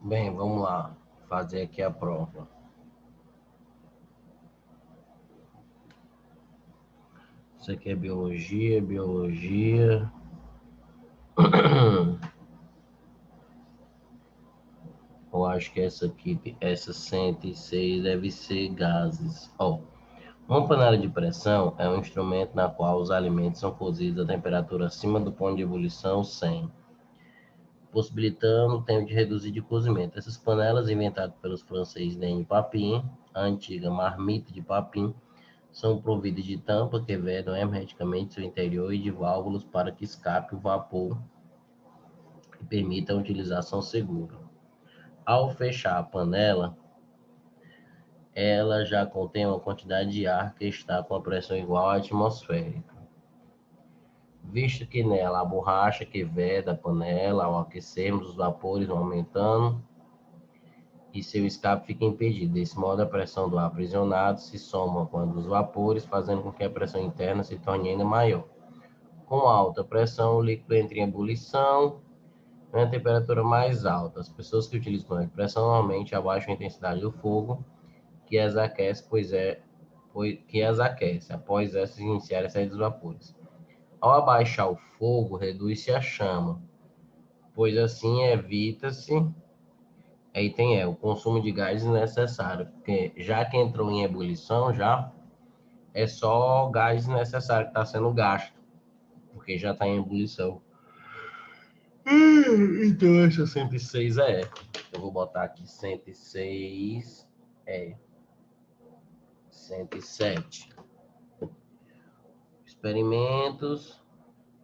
Bem, vamos lá fazer aqui a prova. Isso aqui é biologia. Eu acho que essa aqui, essa 106 deve ser gases. Uma panela de pressão é um instrumento na qual os alimentos são cozidos a temperatura acima do ponto de ebulição 100, possibilitando o tempo de reduzir de cozimento. Essas panelas, inventadas pelos franceses Denis Papin, a antiga marmita de Papin, são providas de tampa que vedam hermeticamente seu interior e de válvulas para que escape o vapor e permita a utilização segura. Ao fechar a panela, ela já contém uma quantidade de ar que está com a pressão igual à atmosférica. Visto que nela a borracha que veda a panela, ao aquecermos, os vapores vão aumentando e seu escape fica impedido. Desse modo, a pressão do ar aprisionado se soma com a dos vapores, fazendo com que a pressão interna se torne ainda maior. Com alta pressão, o líquido entra em ebulição em uma temperatura mais alta. As pessoas que utilizam panela de pressão normalmente abaixam a intensidade do fogo, que as aquece, após essas iniciarem a sair dos vapores. Ao abaixar o fogo, reduz-se a chama, pois assim evita-se, o consumo de gás desnecessário, porque já que entrou em ebulição, já é só gás desnecessário que está sendo gasto, porque já está em ebulição. Então essa 106 eu vou botar aqui 106 107. Experimentos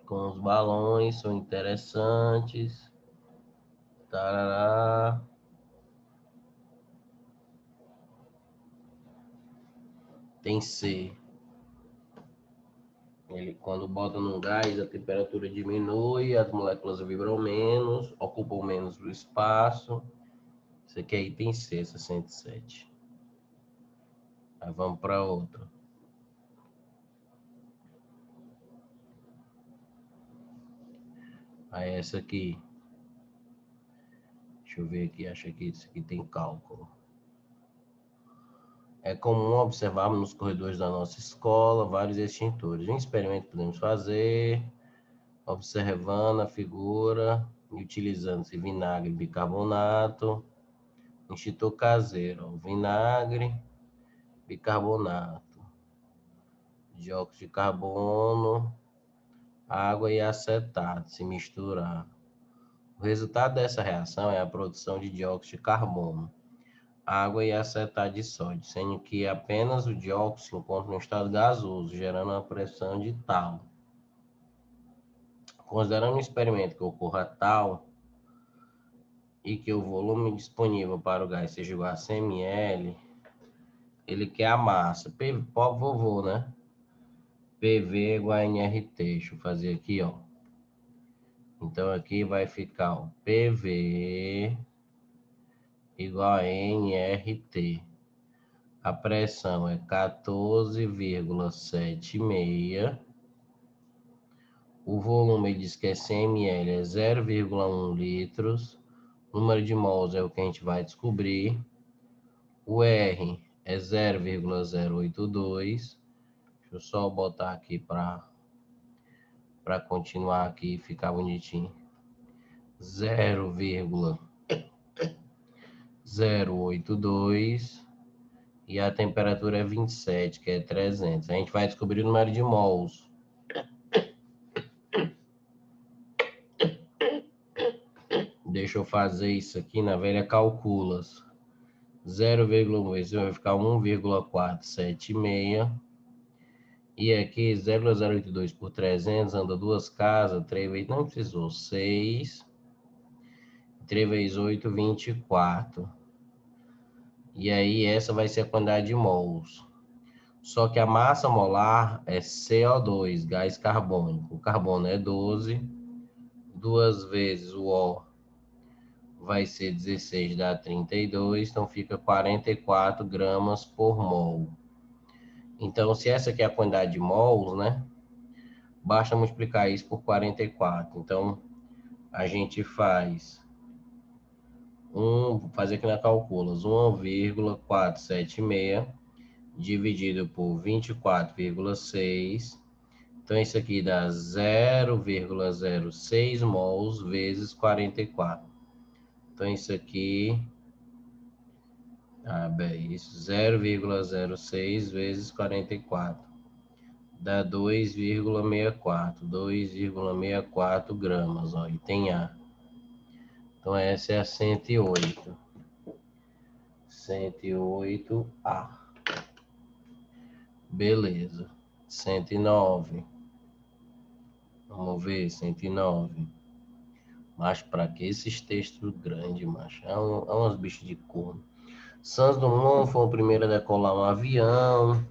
com os balões são interessantes. Tarará. Tem C. Ele, quando bota num gás, a temperatura diminui, as moléculas vibram menos, ocupam menos o espaço. Isso aqui é item C, 67. Aí vamos para outra. Aí essa aqui. Deixa eu ver aqui, acho que isso aqui tem cálculo. É comum observarmos nos corredores da nossa escola vários extintores. Um experimento que podemos fazer, observando a figura e utilizando-se vinagre e bicarbonato. Extintor caseiro, vinagre, bicarbonato, dióxido de carbono, água e acetato se misturar. O resultado dessa reação é a produção de dióxido de carbono, água e acetato de sódio, sendo que apenas o dióxido se encontra no estado gasoso, gerando uma pressão de tal. Considerando um experimento que ocorra tal e que o volume disponível para o gás seja igual a 100 ml, ele quer a massa. Pobre vovô, né? PV igual a NRT. Deixa eu fazer aqui, ó. Então, aqui vai ficar, ó, PV igual a NRT. A pressão é 14,76. O volume diz que é 100 ml, é 0,1 litros. O número de mols é o que a gente vai descobrir. O R é 0,082. Deixa eu só botar aqui para continuar aqui e ficar bonitinho. 0,082 e a temperatura é 27, que é 300. A gente vai descobrir o número de mols. Deixa eu fazer isso aqui na velha calculas. 0,1 vai ficar 1,476. E aqui 0,082 por 300, anda duas casas, 3 vezes, não precisou, 6. 3 vezes 8, 24. E aí essa vai ser a quantidade de mols. Só que a massa molar é CO2, gás carbônico. O carbono é 12. 2 vezes o O vai ser 16, dá 32. Então fica 44 gramas por mol. Então, se essa aqui é a quantidade de mols, né? Basta multiplicar isso por 44. Então, a gente faz 1 Vamos fazer aqui na calculas. 1,476 dividido por 24,6. Então, isso aqui dá 0,06 mols vezes 44. Então, isso aqui... isso, 0,06 vezes 44. Dá 2,64 gramas, ó, e tem A. Então, essa é a 108. 108A. Beleza. 109. Vamos ver, 109. Mas para que esses textos grandes, macho? É uns bichos de corno. Santos Dumont foi o primeiro a decolar um avião.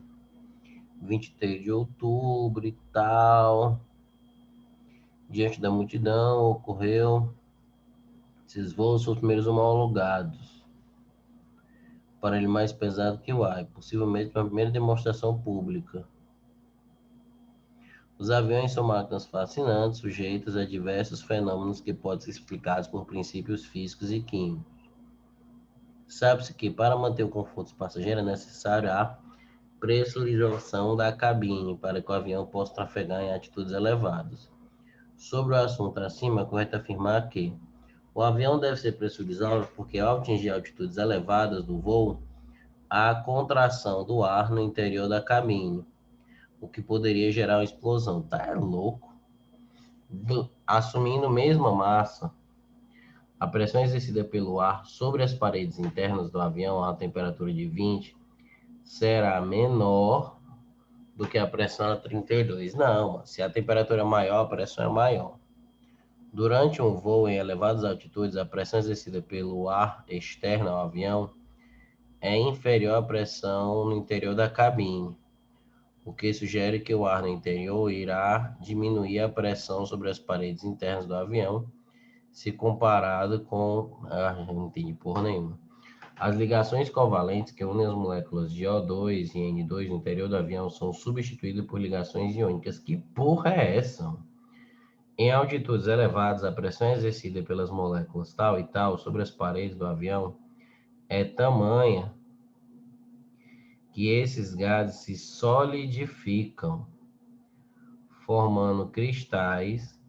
23 de outubro e tal. Diante da multidão ocorreu. Esses voos são os primeiros homologados. Para ele mais pesado que o ar, possivelmente uma primeira demonstração pública. Os aviões são máquinas fascinantes, sujeitas a diversos fenômenos que podem ser explicados por princípios físicos e químicos. Sabe-se que para manter o conforto dos passageiros é necessário a pressurização da cabine para que o avião possa trafegar em altitudes elevadas. Sobre o assunto acima, é correto afirmar que o avião deve ser pressurizado porque ao atingir altitudes elevadas do voo, há contração do ar no interior da cabine, o que poderia gerar uma explosão. Tá louco? Assumindo mesma massa, a pressão exercida pelo ar sobre as paredes internas do avião a temperatura de 20 será menor do que a pressão a 32. Não, se a temperatura é maior, a pressão é maior. Durante um voo em elevadas altitudes, a pressão exercida pelo ar externo ao avião é inferior à pressão no interior da cabine, o que sugere que o ar no interior irá diminuir a pressão sobre as paredes internas do avião, se comparado com... não entendi porra nenhuma. As ligações covalentes que unem as moléculas de O2 e N2 no interior do avião são substituídas por ligações iônicas. Que porra é essa? Em altitudes elevadas, a pressão exercida pelas moléculas tal e tal sobre as paredes do avião é tamanha que esses gases se solidificam, formando cristais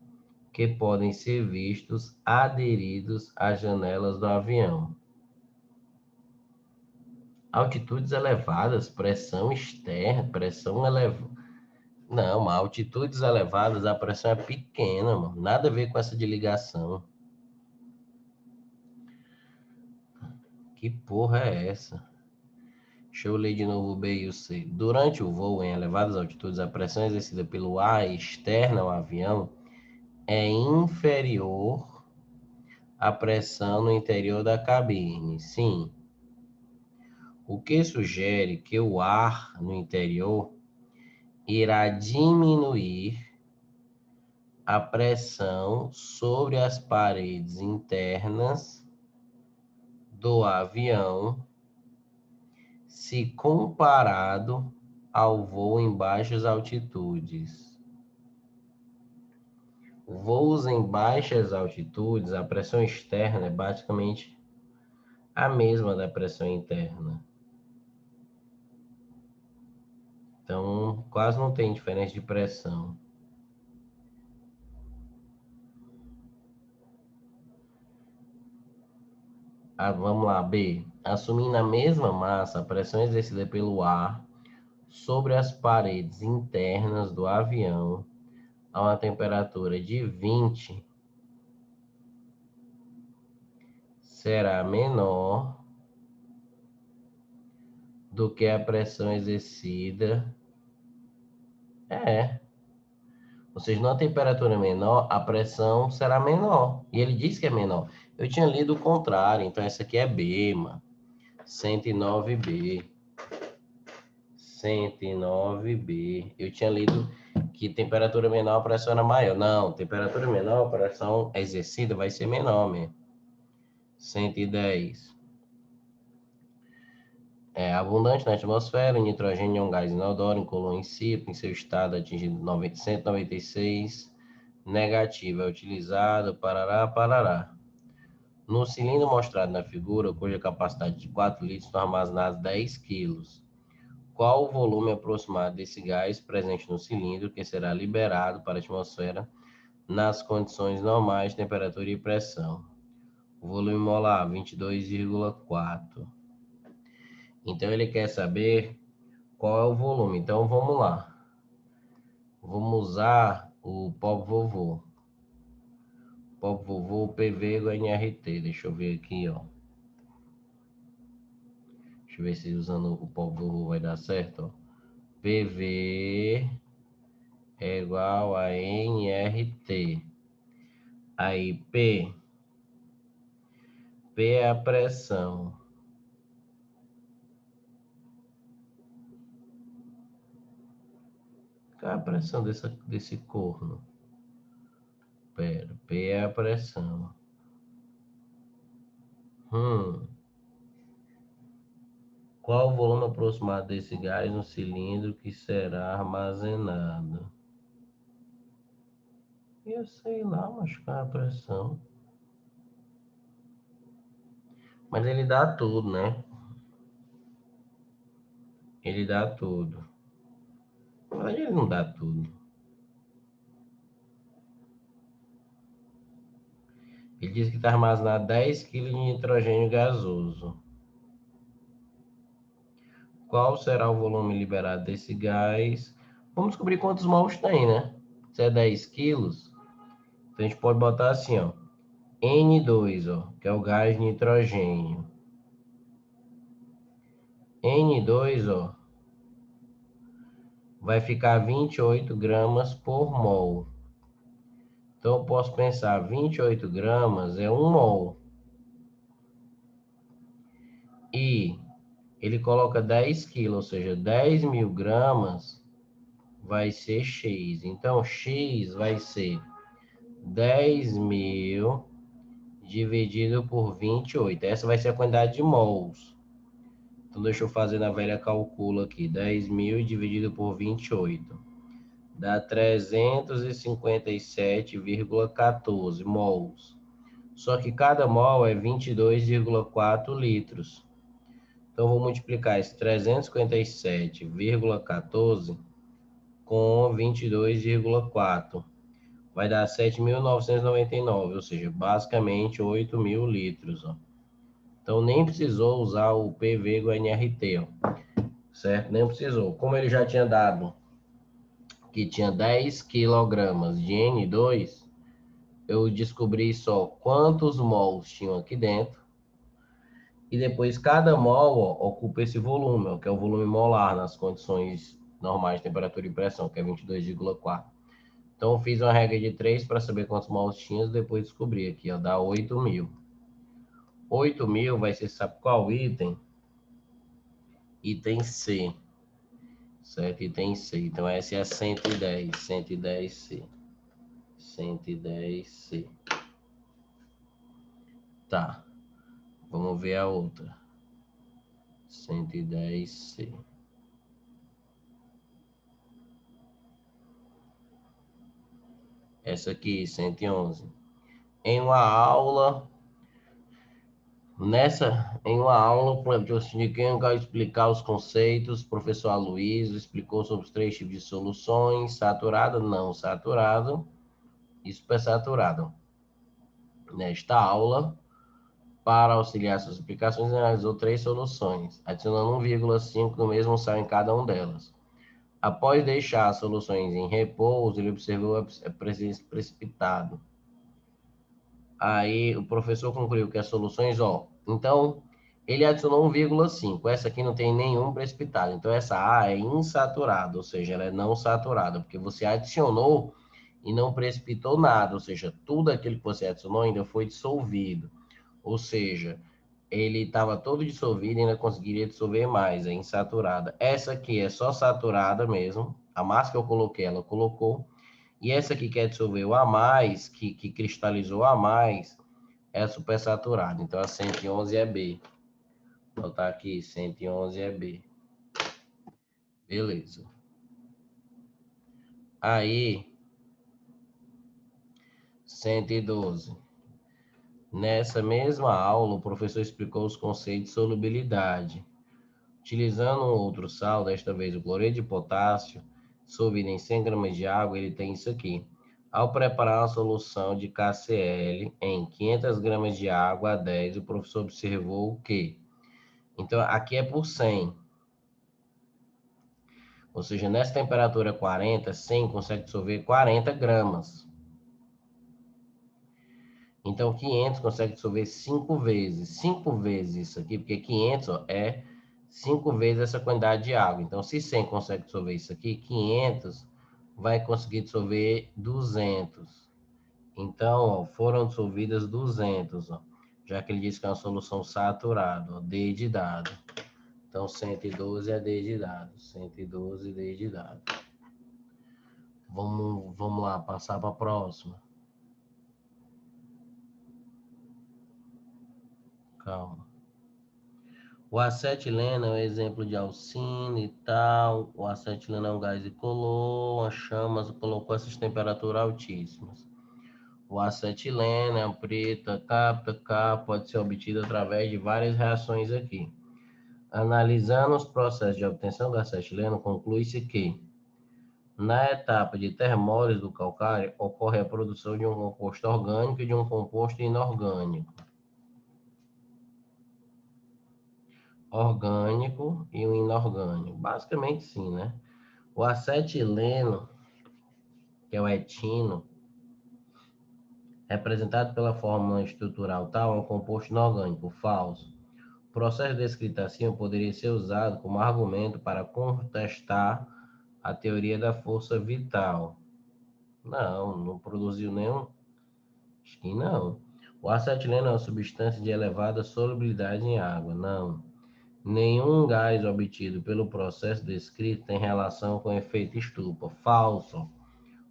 que podem ser vistos aderidos às janelas do avião. Altitudes elevadas, pressão externa, pressão elevada. Não, mas altitudes elevadas a pressão é pequena, mano. Nada a ver com essa de ligação. Que porra é essa? Deixa eu ler de novo o B e o C. Durante o voo em elevadas altitudes, a pressão exercida pelo ar externo ao avião é inferior à pressão no interior da cabine. Sim. O que sugere que o ar no interior irá diminuir a pressão sobre as paredes internas do avião se comparado ao voo em baixas altitudes. Voos em baixas altitudes, a pressão externa é basicamente a mesma da pressão interna. Então, quase não tem diferença de pressão. Vamos lá, B. Assumindo a mesma massa, a pressão exercida pelo ar sobre as paredes internas do avião a uma temperatura de 20 será menor do que a pressão exercida. Ou seja, numa temperatura menor, a pressão será menor. E ele diz que é menor. Eu tinha lido o contrário, então essa aqui é B, mano. 109B. 109B. Eu tinha lido que temperatura menor, a pressão era maior. Não, temperatura menor, a pressão exercida vai ser menor mesmo. 110. É abundante na atmosfera, o nitrogênio é um gás inodoro, incolor em ciclo, em seu estado atingido 196, negativo, é utilizado, parará. No cilindro mostrado na figura, cuja capacidade de 4 litros, estão armazenados 10 quilos. Qual o volume aproximado desse gás presente no cilindro que será liberado para a atmosfera nas condições normais de temperatura e pressão? O volume molar, 22,4. Então, ele quer saber qual é o volume. Então, vamos lá. Vamos usar o pó vovô. Pó vovô PV igual a NRT. Deixa eu ver aqui, ó. Deixa eu ver se usando o pó vovô vai dar certo, ó. PV é igual a NRT. Aí, P é a pressão. Qual é a pressão desse corno? Pera, P é a pressão. Qual o volume aproximado desse gás no cilindro que será armazenado? Eu sei lá, mas qual é a pressão? Mas ele dá tudo, né? Ele dá tudo. Mas ele não dá tudo. Ele diz que está armazenado 10 kg de nitrogênio gasoso. Qual será o volume liberado desse gás? Vamos descobrir quantos mols tem, né? Se é 10 quilos, então a gente pode botar assim, ó. N2, ó, que é o gás nitrogênio. N2, ó, vai ficar 28 gramas por mol. Então, eu posso pensar, 28 gramas é 1 mol. E ele coloca 10 quilos, ou seja, 10 mil gramas vai ser X. Então, X vai ser 10 mil dividido por 28. Essa vai ser a quantidade de mols. Então, deixa eu fazer na velha calcula aqui. 10 mil dividido por 28. Dá 357,14 mols. Só que cada mol é 22,4 litros. Então, vou multiplicar esse 357,14 com 22,4. Vai dar 7.999, ou seja, basicamente 8.000 litros. Ó. Então, nem precisou usar o PV igual a NRT, ó, certo? Nem precisou. Como ele já tinha dado que tinha 10 quilogramas de N2, eu descobri só quantos mols tinham aqui dentro. E depois cada mol ó, ocupa esse volume, ó, que é o volume molar nas condições normais de temperatura e pressão, que é 22,4. Então eu fiz uma regra de 3 para saber quantos mols tinha e depois descobri aqui, ó, dá 8.000. 8.000 vai ser, sabe qual item? Item C. Certo? Item C. Então essa é a 110, 110C. 110C. Tá. Vamos ver a outra. 110C. Essa aqui, 111. Em uma aula, de quem eu quero explicar os conceitos, o professor Aloysio explicou sobre os 3 tipos de soluções: saturado, não saturado e supersaturado. Nesta aula, para auxiliar suas explicações, analisou 3 soluções, adicionando 1,5 no mesmo sal em cada uma delas. Após deixar as soluções em repouso, ele observou a presença precipitado. Aí o professor concluiu que as soluções, ó, então ele adicionou 1,5. Essa aqui não tem nenhum precipitado. Então essa A é insaturada, ou seja, ela é não saturada, porque você adicionou e não precipitou nada, ou seja, tudo aquilo que você adicionou ainda foi dissolvido. Ou seja, ele estava todo dissolvido e ainda conseguiria dissolver mais, é insaturada. Essa aqui é só saturada mesmo. A massa que eu coloquei, ela colocou. E essa aqui que dissolveu a mais, que cristalizou a mais, é a supersaturada. Então, a 111 é B. Vou botar aqui, 111 é B. Beleza. Aí, 112. Nessa mesma aula, o professor explicou os conceitos de solubilidade. Utilizando um outro sal, desta vez o cloreto de potássio, dissolvido em 100 gramas de água, ele tem isso aqui. Ao preparar uma solução de KCl em 500 gramas de água a 10, o professor observou que... Então, aqui é por 100. Ou seja, nessa temperatura 40, 100 consegue dissolver 40 gramas. Então, 500 consegue dissolver 5 vezes. 5 vezes isso aqui, porque 500 ó, é 5 vezes essa quantidade de água. Então, se 100 consegue dissolver isso aqui, 500 vai conseguir dissolver 200. Então, ó, foram dissolvidas 200, ó, já que ele disse que é uma solução saturada, ó, D de dado. Então, 112 é D de dado. 112 D de dado. Vamos lá, passar para a próxima. Calma. O acetileno é um exemplo de alcina e tal. O acetileno é um gás incolor, as chamas colocou essas temperaturas altíssimas. O acetileno é um preto, capta, K, pode ser obtido através de várias reações aqui. Analisando os processos de obtenção do acetileno, conclui-se que, na etapa de termólise do calcário, ocorre a produção de um composto orgânico e de um composto inorgânico. Orgânico e um inorgânico. Basicamente sim, né? O acetileno, que é o etino, representado pela fórmula estrutural tal, é um composto inorgânico, falso. O processo descrito acima poderia ser usado como argumento para contestar a teoria da força vital. Não produziu nenhum. Acho que não. O acetileno é uma substância de elevada solubilidade em água. Não. Nenhum gás obtido pelo processo descrito tem relação com o efeito estufa. Falso.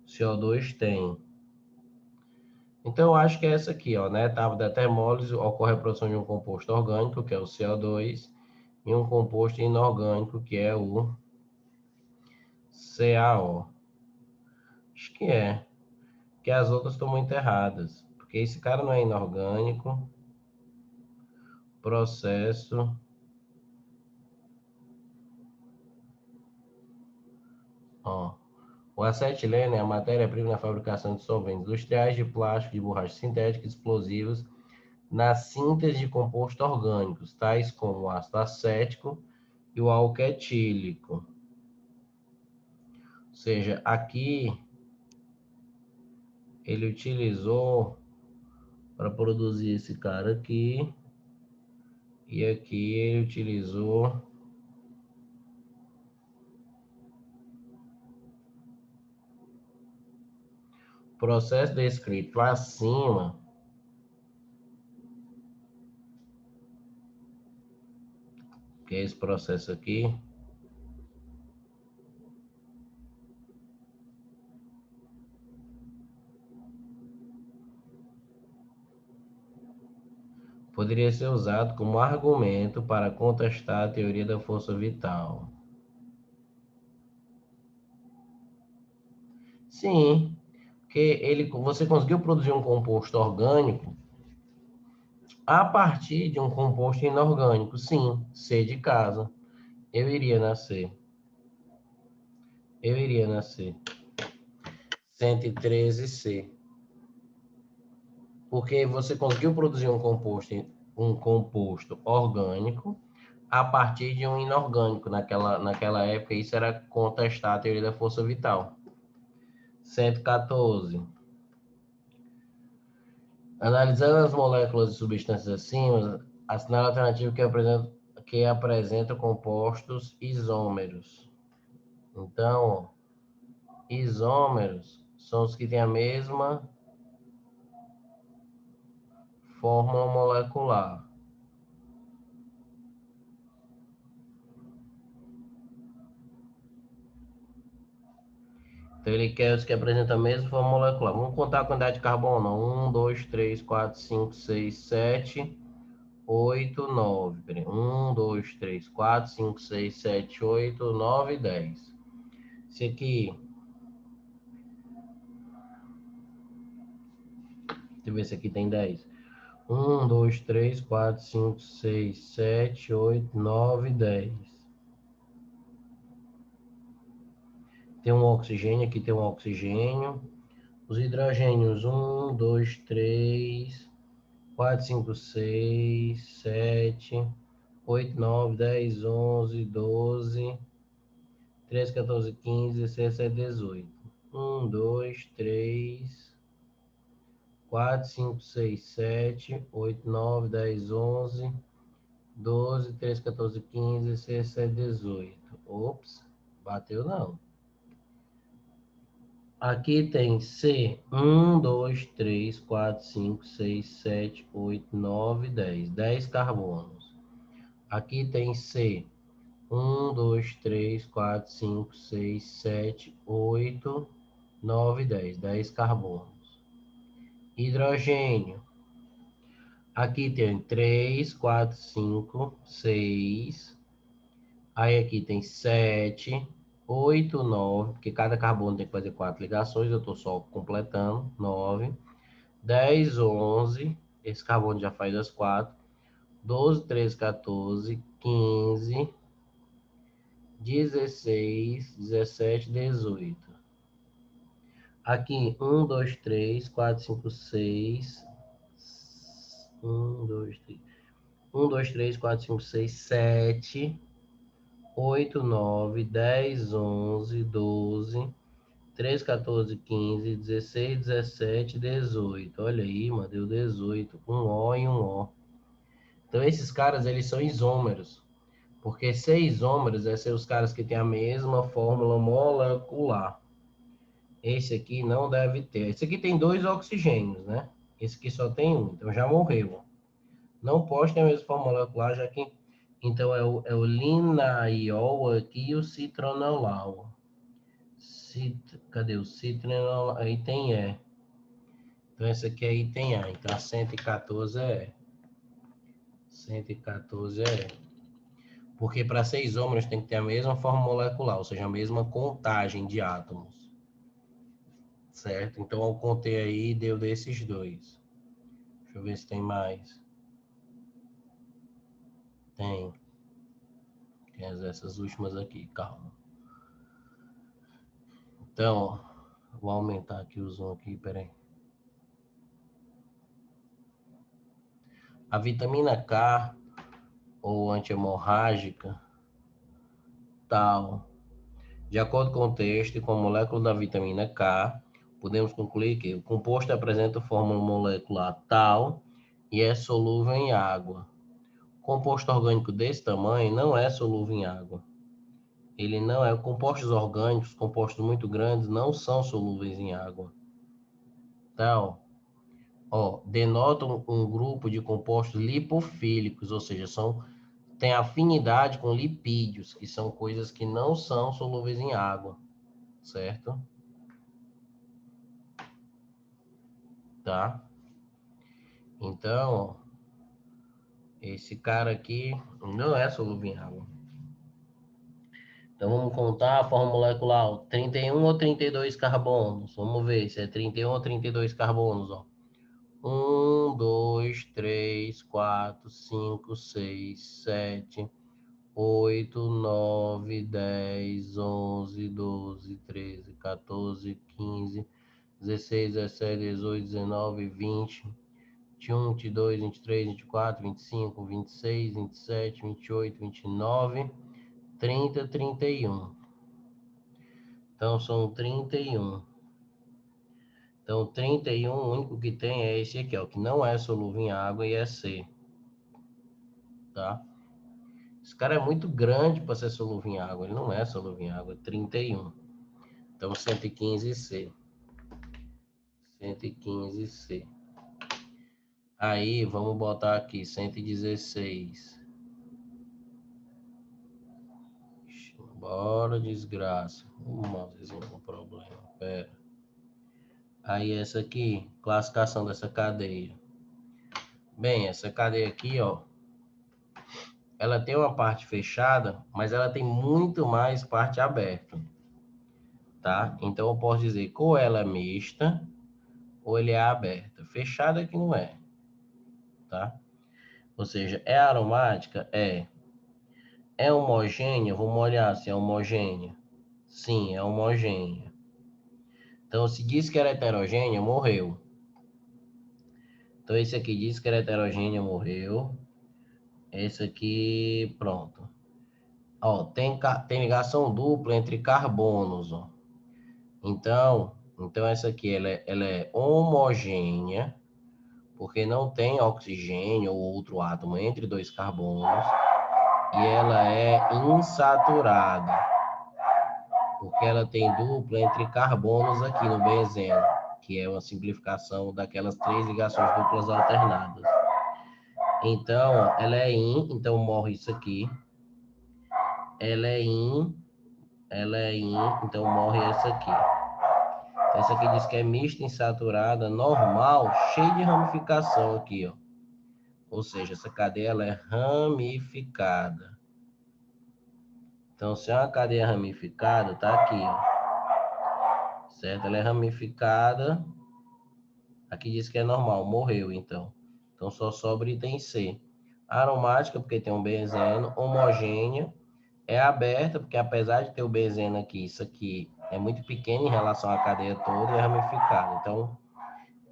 CO2 tem. Então, eu acho que é essa aqui, ó. Na etapa da termólise, ocorre a produção de um composto orgânico, que é o CO2, e um composto inorgânico, que é o CaO. Acho que é. Porque as outras estão muito erradas. Porque esse cara não é inorgânico. Processo. Ó. O acetileno é a matéria-prima na fabricação de solventes industriais de plástico, de borracha sintética e explosivos, na síntese de compostos orgânicos, tais como o ácido acético e o álcool etílico. Ou seja, aqui ele utilizou para produzir esse cara aqui, e aqui ele utilizou o processo descrito acima, que é esse processo aqui, poderia ser usado como argumento para contestar a teoria da força vital. Sim, porque você conseguiu produzir um composto orgânico a partir de um composto inorgânico. Sim, C de casa. Eu iria nascer. 113C. Porque você conseguiu produzir um composto orgânico a partir de um inorgânico. Naquela época, isso era contestar a teoria da força vital. 114. Analisando as moléculas de substâncias acima, assinala a alternativa que apresenta compostos isômeros. Então, isômeros são os que têm a mesma fórmula molecular. Então, ele quer os que apresentam a mesma fórmula molecular. Vamos contar a quantidade de carbono. 1, 2, 3, 4, 5, 6, 7, 8, 9. 1, 2, 3, 4, 5, 6, 7, 8, 9, 10. Esse aqui... Deixa eu ver se aqui tem 10. 1, 2, 3, 4, 5, 6, 7, 8, 9, 10. Tem um oxigênio, aqui tem um oxigênio. Os hidrogênios, 1, 2, 3, 4, 5, 6, 7, 8, 9, 10, 11, 12, 13, 14, 15, 16, 17, 18. 1, 2, 3, 4, 5, 6, 7, 8, 9, 10, 11, 12, 13, 14, 15, 16, 17, 18. Ops, bateu não. Aqui tem C, 1, 2, 3, 4, 5, 6, 7, 8, 9, 10. 10 carbonos. Aqui tem C, 1, 2, 3, 4, 5, 6, 7, 8, 9, 10. 10 carbonos. Hidrogênio. Aqui tem 3, 4, 5, 6. Aí aqui tem 7, 8, 9, porque cada carbono tem que fazer 4 ligações, eu estou só completando, 9, 10, 11, esse carbono já faz as 4, 12, 13, 14, 15, 16, 17, 18. Aqui, 1, 2, 3, 4, 5, 6, 1, 2, 3, 1, 2, 3, 4, 5, 6, 7, 8, 9, 10, 11, 12, 13, 14, 15, 16, 17, 18. Olha aí, mano, deu 18. Um O e um O. Então, esses caras, eles são isômeros. Porque ser isômeros é ser os caras que têm a mesma fórmula molecular. Esse aqui não deve ter. Esse aqui tem 2 oxigênios, né? Esse aqui só tem um, então já morreu. Não pode ter a mesma fórmula molecular, já que... Então, é o linaiol aqui e o citronelol. Cadê o citronelol? Aí tem E. Então, esse aqui aí tem A. Então, a 114 é E. 114 é E. Porque para ser isômeros tem que ter a mesma forma molecular, ou seja, a mesma contagem de átomos. Certo? Então, eu contei aí, deu desses dois. Deixa eu ver se tem mais. Tem. Tem essas últimas aqui, calma. Então, vou aumentar aqui o zoom aqui, peraí. A vitamina K, ou antihemorrágica, tal. De acordo com o texto e com a molécula da vitamina K, podemos concluir que o composto apresenta fórmula molecular tal e é solúvel em água. O composto orgânico desse tamanho não é solúvel em água. Ele não é. Compostos orgânicos, compostos muito grandes, não são solúveis em água. Então, denotam um grupo de compostos lipofílicos, ou seja, tem afinidade com lipídios, que são coisas que não são solúveis em água, certo? Tá? Então, esse cara aqui não é solúvel em água. Então, vamos contar a fórmula molecular. 31 ou 32 carbonos. Vamos ver se é 31 ou 32 carbonos. 1, 2, 3, 4, 5, 6, 7, 8, 9, 10, 11, 12, 13, 14, 15, 16, 17, 18, 19, 20, 21, 22, 23, 24, 25, 26, 27, 28, 29, 30, 31. Então, são 31. Então, 31, o único que tem é esse aqui, ó, que não é solúvel em água e é C. Tá? Esse cara é muito grande para ser solúvel em água. Ele não é solúvel em água, é 31. Então, 115C. 115C. Aí, vamos botar aqui, 116. Bora, desgraça. Às vezes um problema. Pera. Aí, essa aqui, classificação dessa cadeia. Bem, essa cadeia aqui, ó, ela tem uma parte fechada, mas ela tem muito mais parte aberta. Tá? Então, eu posso dizer que ou ela é mista, ou ele é aberta. Fechada que não é. tá? Ou seja, é aromática? É. É homogênea? Vamos olhar se é homogênea. Sim, é homogênea. Então, se diz que era heterogênea, morreu. Então, esse aqui diz que era heterogênea, morreu. Esse aqui, pronto. Ó, tem ligação dupla entre carbonos, ó. Então essa aqui, ela é homogênea, porque não tem oxigênio ou outro átomo entre dois carbonos. E ela é insaturada, porque ela tem dupla entre carbonos aqui no benzeno, que é uma simplificação daquelas 3 ligações duplas alternadas. Então, ela é então morre isso aqui. Ela é então morre essa aqui. Então, essa aqui diz que é mista, insaturada, normal, cheia de ramificação aqui, ó. Ou seja, essa cadeia ela é ramificada. Então, se é uma cadeia ramificada, tá aqui, ó. Certo? Ela é ramificada. Aqui diz que é normal, morreu, então. Então, só sobra item C. Aromática, porque tem um benzeno. Homogênea. É aberta, porque apesar de ter o benzeno aqui, isso aqui é muito pequeno em relação à cadeia toda e é ramificada. Então,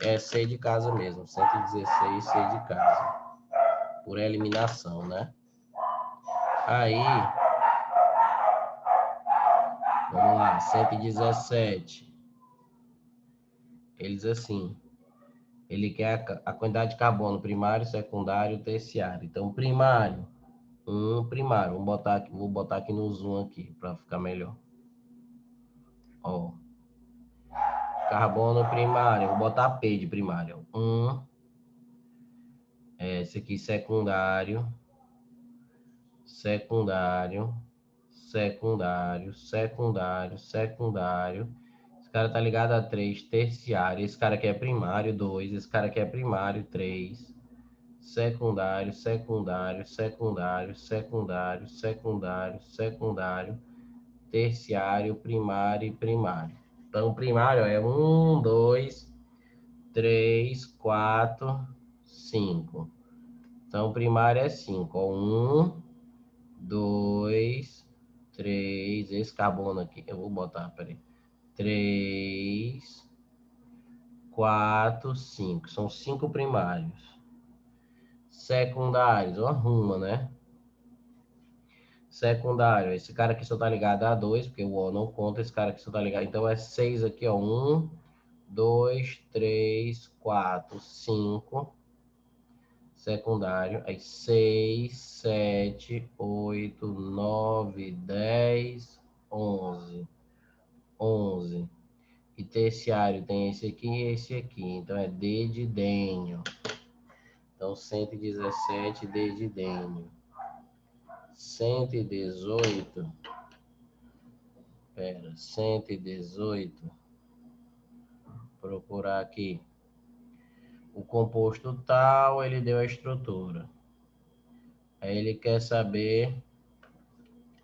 é C de casa mesmo. 116, C de casa. Por eliminação, né? Aí, vamos lá, 117. Ele diz assim, ele quer a quantidade de carbono primário, secundário, terciário. Então, primário, primário. Vou botar aqui no zoom aqui, para ficar melhor. Ó, carbono primário, vou botar P de primário. Esse aqui secundário, secundário, secundário, secundário, secundário. Esse cara tá ligado a 3, terciário. Esse cara aqui é primário, 2. Esse cara aqui é primário, 3. Secundário, secundário, secundário, secundário, secundário, secundário, terciário, primário e primário. Então, primário é 1, 2, 3, 4, 5. Então, primário é 5. 1, 2, 3. Esse carbono aqui, eu vou botar, peraí. 3, 4, 5. São 5 primários. Secundários, ó, arruma, né? Secundário, esse cara aqui só tá ligado a 2, porque o O não conta, esse cara aqui só tá ligado. Então é 6 aqui, ó. 1, 2, 3, 4, 5. Secundário. Aí 6, 7, 8, 9, 10, 11. 11. E terciário tem esse aqui e esse aqui. Então é D de dênio. Então 117 D de dênio. 118. 118. Procurar aqui. O composto tal, ele deu a estrutura. Aí ele quer saber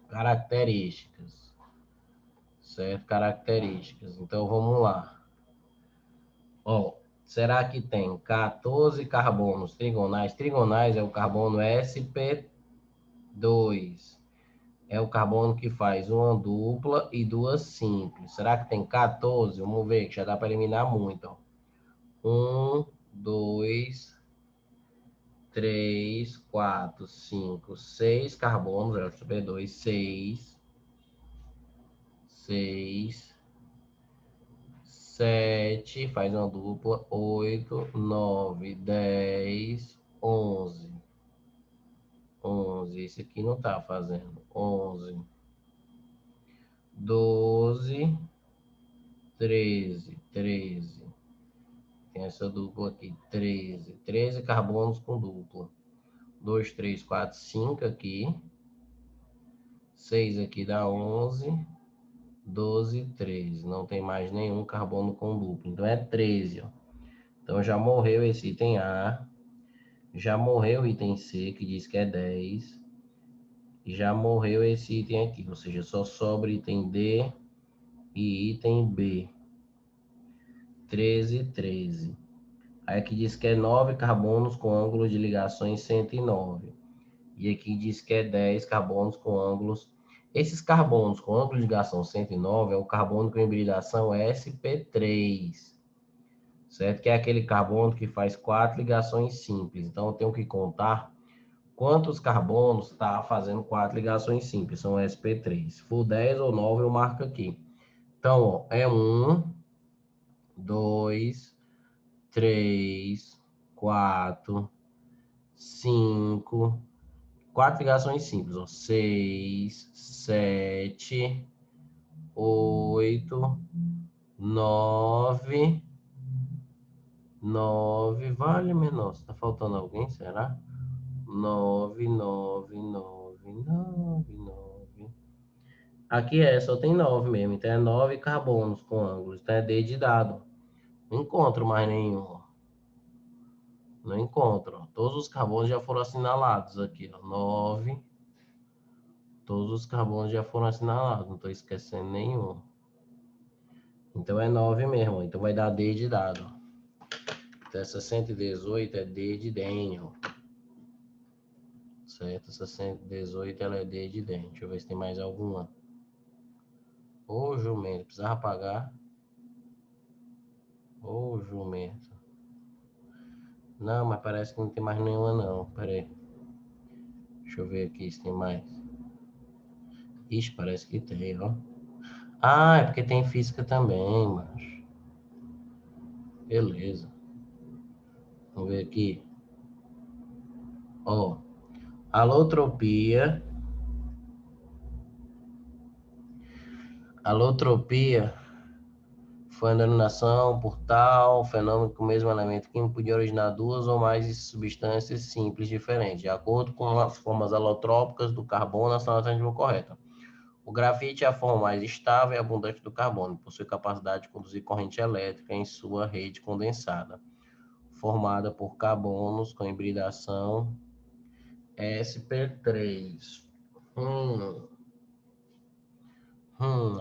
características. Certo? Características. Então vamos lá. Ó, será que tem 14 carbonos trigonais? Trigonais é o carbono sp2. É o carbono que faz uma dupla e duas simples. Será que tem 14? Vamos ver, que já dá para eliminar muito. Ó. 1, 2, 3, 4, 5, 6 carbonos. É o sp2, 6. 6. 7, faz uma dupla, 8, 9, 10, 11. 11, esse aqui não tá fazendo. 11, 12, 13, 13. Tem essa dupla aqui, 13. 13 carbonos com dupla. 2, 3, 4, 5 aqui. 6 aqui dá 11. 12, 13. Não tem mais nenhum carbono com dupla. Então é 13, ó. Então já morreu esse item A. Já morreu o item C, que diz que é 10. E já morreu esse item aqui. Ou seja, só sobra item D e item B. 13, 13. Aí aqui diz que é 9 carbonos com ângulo de ligações 109. E aqui diz que é 10 carbonos com ângulos. Esses carbonos com ângulo de ligação 109 é o carbono com hibridação sp3, certo? Que é aquele carbono que faz 4 ligações simples. Então eu tenho que contar quantos carbonos está fazendo 4 ligações simples, são sp3. Se for 10 ou 9 eu marco aqui. Então, ó, é 1, 2, 3, 4, 5, 4 ligações simples, ó. 6, 7, 8, 9, 9, vale menor. Tá faltando alguém, será? 9, 9, 9, 9, 9. Aqui só tem 9 mesmo, então é 9 carbonos com ângulos, então é D de dado. Não encontro mais nenhum. Não encontro. Todos os carbonos já foram assinalados aqui, ó. 9. Todos os carbonos já foram assinalados, não estou esquecendo nenhum. Então é 9 mesmo, então vai dar D de dado. Então essa 118 é D de Daniel. Certo? Essa 118 ela é D de Daniel. Deixa eu ver se tem mais alguma. Ô, jumento, precisava pagar. Ô, jumento. Não, mas parece que não tem mais nenhuma não. Pera aí. Deixa eu ver aqui se tem mais. Ixi, parece que tem, ó. Ah, é porque tem física também, mas. Beleza. Vamos ver aqui. Ó. Alotropia. Alotropia foi a denominação por tal fenômeno que o mesmo elemento químico podia originar duas ou mais substâncias simples diferentes, de acordo com as formas alotrópicas do carbono, essa alternativa correta. O grafite é a forma mais estável e abundante do carbono, possui capacidade de conduzir corrente elétrica em sua rede condensada, formada por carbonos com hibridação sp3.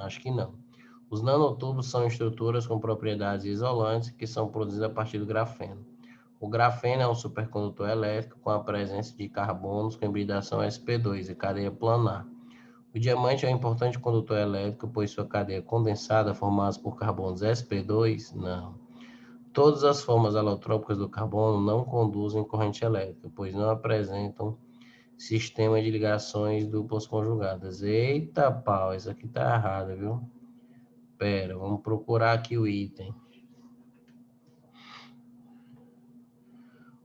Acho que não. Os nanotubos são estruturas com propriedades isolantes que são produzidas a partir do grafeno. O grafeno é um supercondutor elétrico com a presença de carbonos com hibridação sp2 e cadeia planar. O diamante é um importante condutor elétrico, pois sua cadeia condensada, formada por carbonos sp2, não. Todas as formas alotrópicas do carbono não conduzem corrente elétrica, pois não apresentam sistema de ligações duplas conjugadas. Eita pau, isso aqui tá errado, viu? Pera, vamos procurar aqui o item.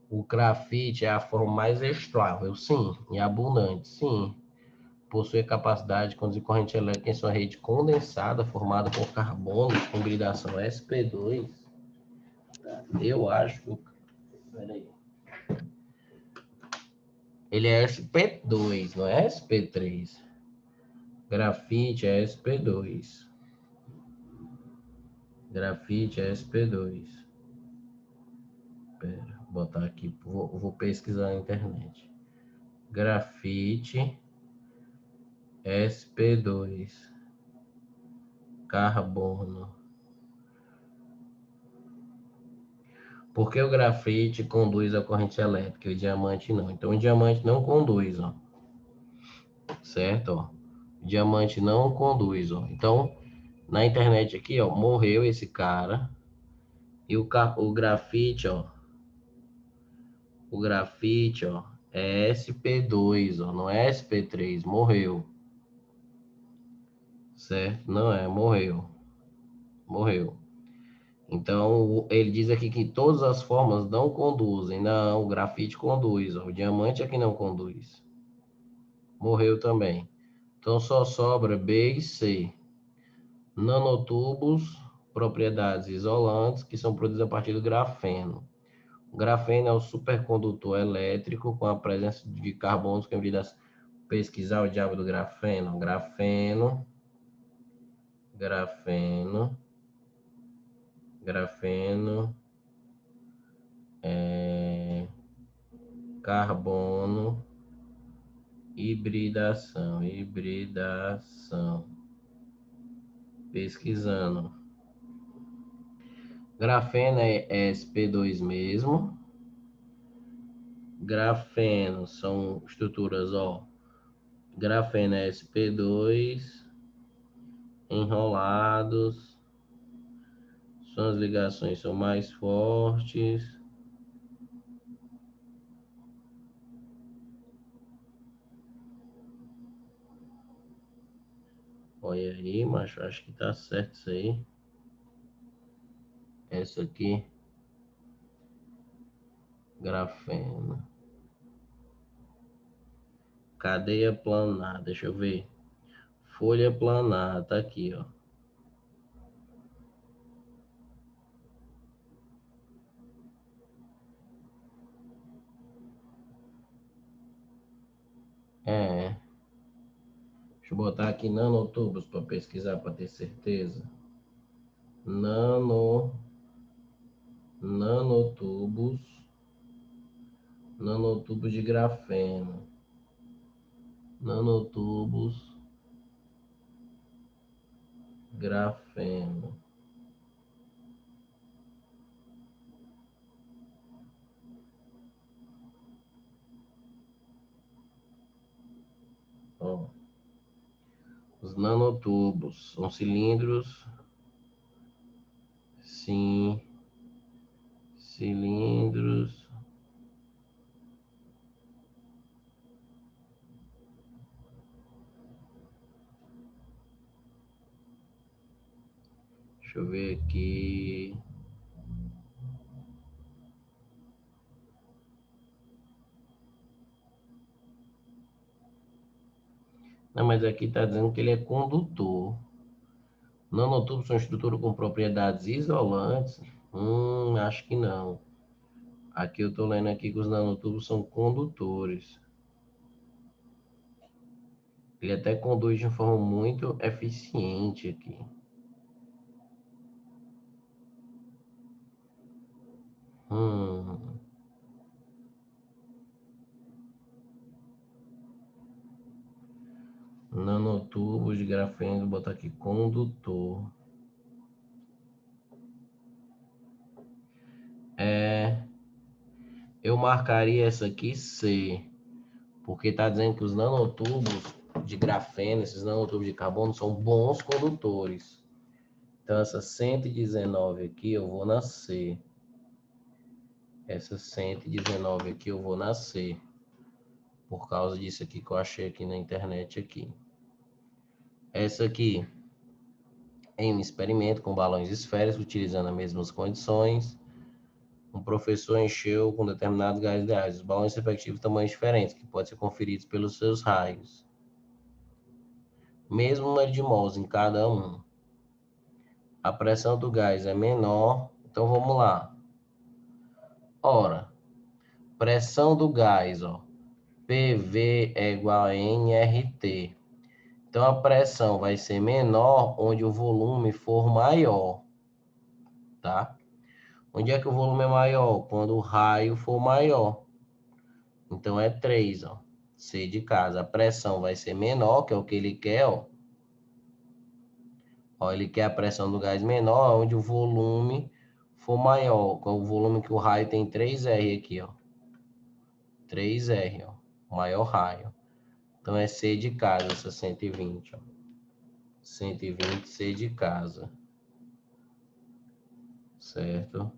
O grafite é a forma mais estável, sim, e abundante, sim. Possui capacidade de conduzir corrente elétrica em sua rede condensada, formada por carbonos com hibridação sp2. Eu acho que... Peraí. Ele é sp2, não é sp3. Grafite é sp2. Grafite é sp2. Pera, vou botar aqui, vou pesquisar na internet. Grafite sp2, carbono. Por que o grafite conduz a corrente elétrica e o diamante não? Então o diamante não conduz, ó. Certo? Ó. O diamante não conduz, ó. Então, na internet aqui, ó, morreu esse cara. E o grafite, ó. O grafite, ó, é sp2, ó, não é sp3, morreu. Certo? Não é, morreu. Morreu. Então, ele diz aqui que todas as formas não conduzem. Não, o grafite conduz. Ó. O diamante é que não conduz. Morreu também. Então, só sobra B e C. Nanotubos, propriedades isolantes, que são produzidos a partir do grafeno. O grafeno é o supercondutor elétrico com a presença de carbonos com hibridação. Pesquisar o diabo do grafeno. Grafeno. Carbono, hibridação. Pesquisando. Grafeno é sp2 mesmo. Grafeno são estruturas, ó. Grafeno é sp2 enrolados. Suas ligações são mais fortes. Olha aí, macho, acho que tá certo isso aí. Essa aqui, grafeno. Cadeia planar, deixa eu ver. Folha planar, tá aqui, ó. É. Deixa eu botar aqui nanotubos para pesquisar para ter certeza. Nanotubos. Nanotubos de grafeno. Nanotubos. Grafeno. Ó. Os nanotubos são cilindros. Sim. Cilindros. Deixa eu ver aqui. Não, mas aqui está dizendo que ele é condutor. Nanotubos são estruturas com propriedades isolantes? Acho que não. Aqui eu estou lendo aqui que os nanotubos são condutores. Ele até conduz de forma muito eficiente aqui. Nanotubos de grafeno, vou botar aqui condutor. Eu marcaria essa aqui C, porque está dizendo que os nanotubos de grafeno, esses nanotubos de carbono, são bons condutores. Então, essa 119 aqui eu vou na C. Essa 119 aqui eu vou na C. Por causa disso aqui que eu achei aqui na internet aqui. Essa aqui em um experimento com balões esféricos, utilizando as mesmas condições, um professor encheu com determinado gás ideais. Os balões respectivos tamanhos diferentes, que podem ser conferidos pelos seus raios. Mesmo número de mols em cada um. A pressão do gás é menor. Então, vamos lá. Ora, pressão do gás, ó. PV é igual a nRT. Então, a pressão vai ser menor onde o volume for maior. Tá? Onde é que o volume é maior? Quando o raio for maior. Então, é 3, ó. C de casa. A pressão vai ser menor, que é o que ele quer, ó. Ó, ele quer a pressão do gás menor, onde o volume for maior. O volume que o raio tem 3R aqui, ó. 3R, ó. Maior raio. Então, é C de casa, essa 120, ó. 120 C de casa. Certo?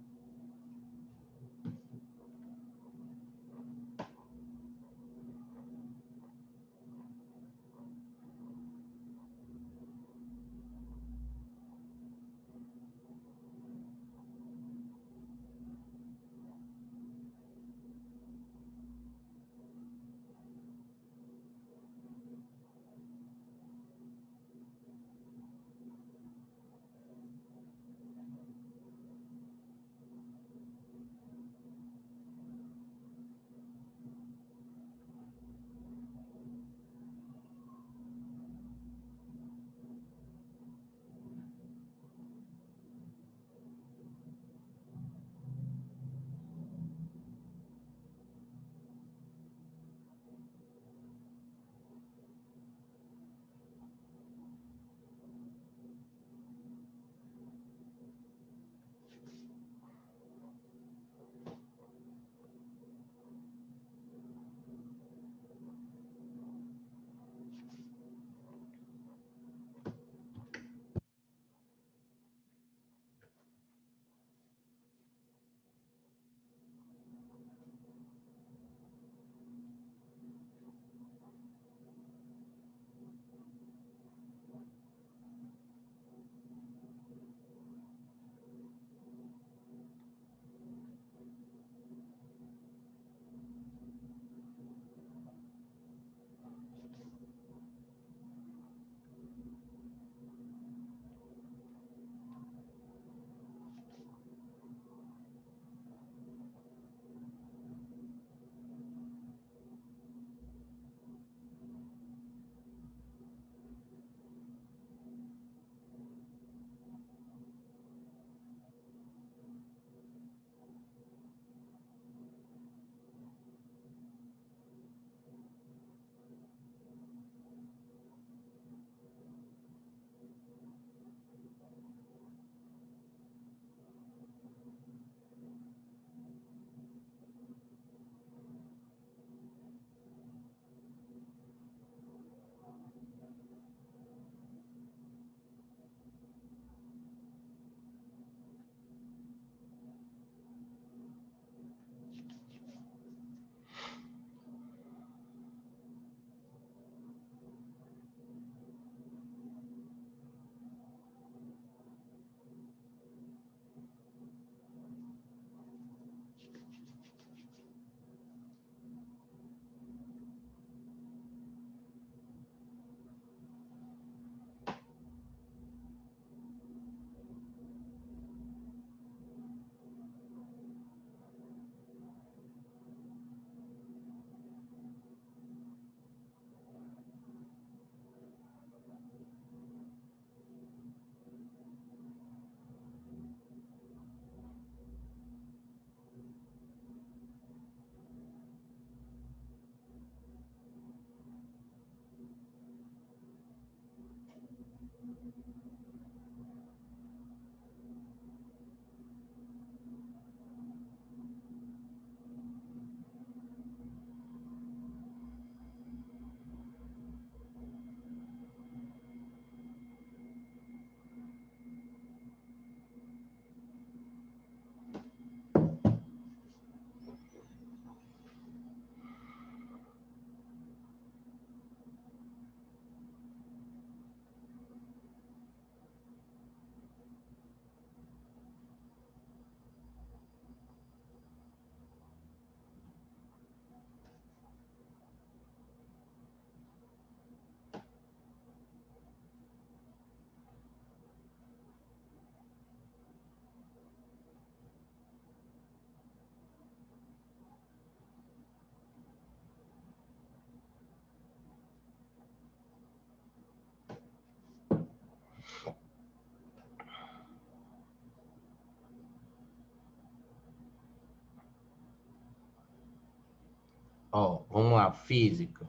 Ó, vamos lá, física.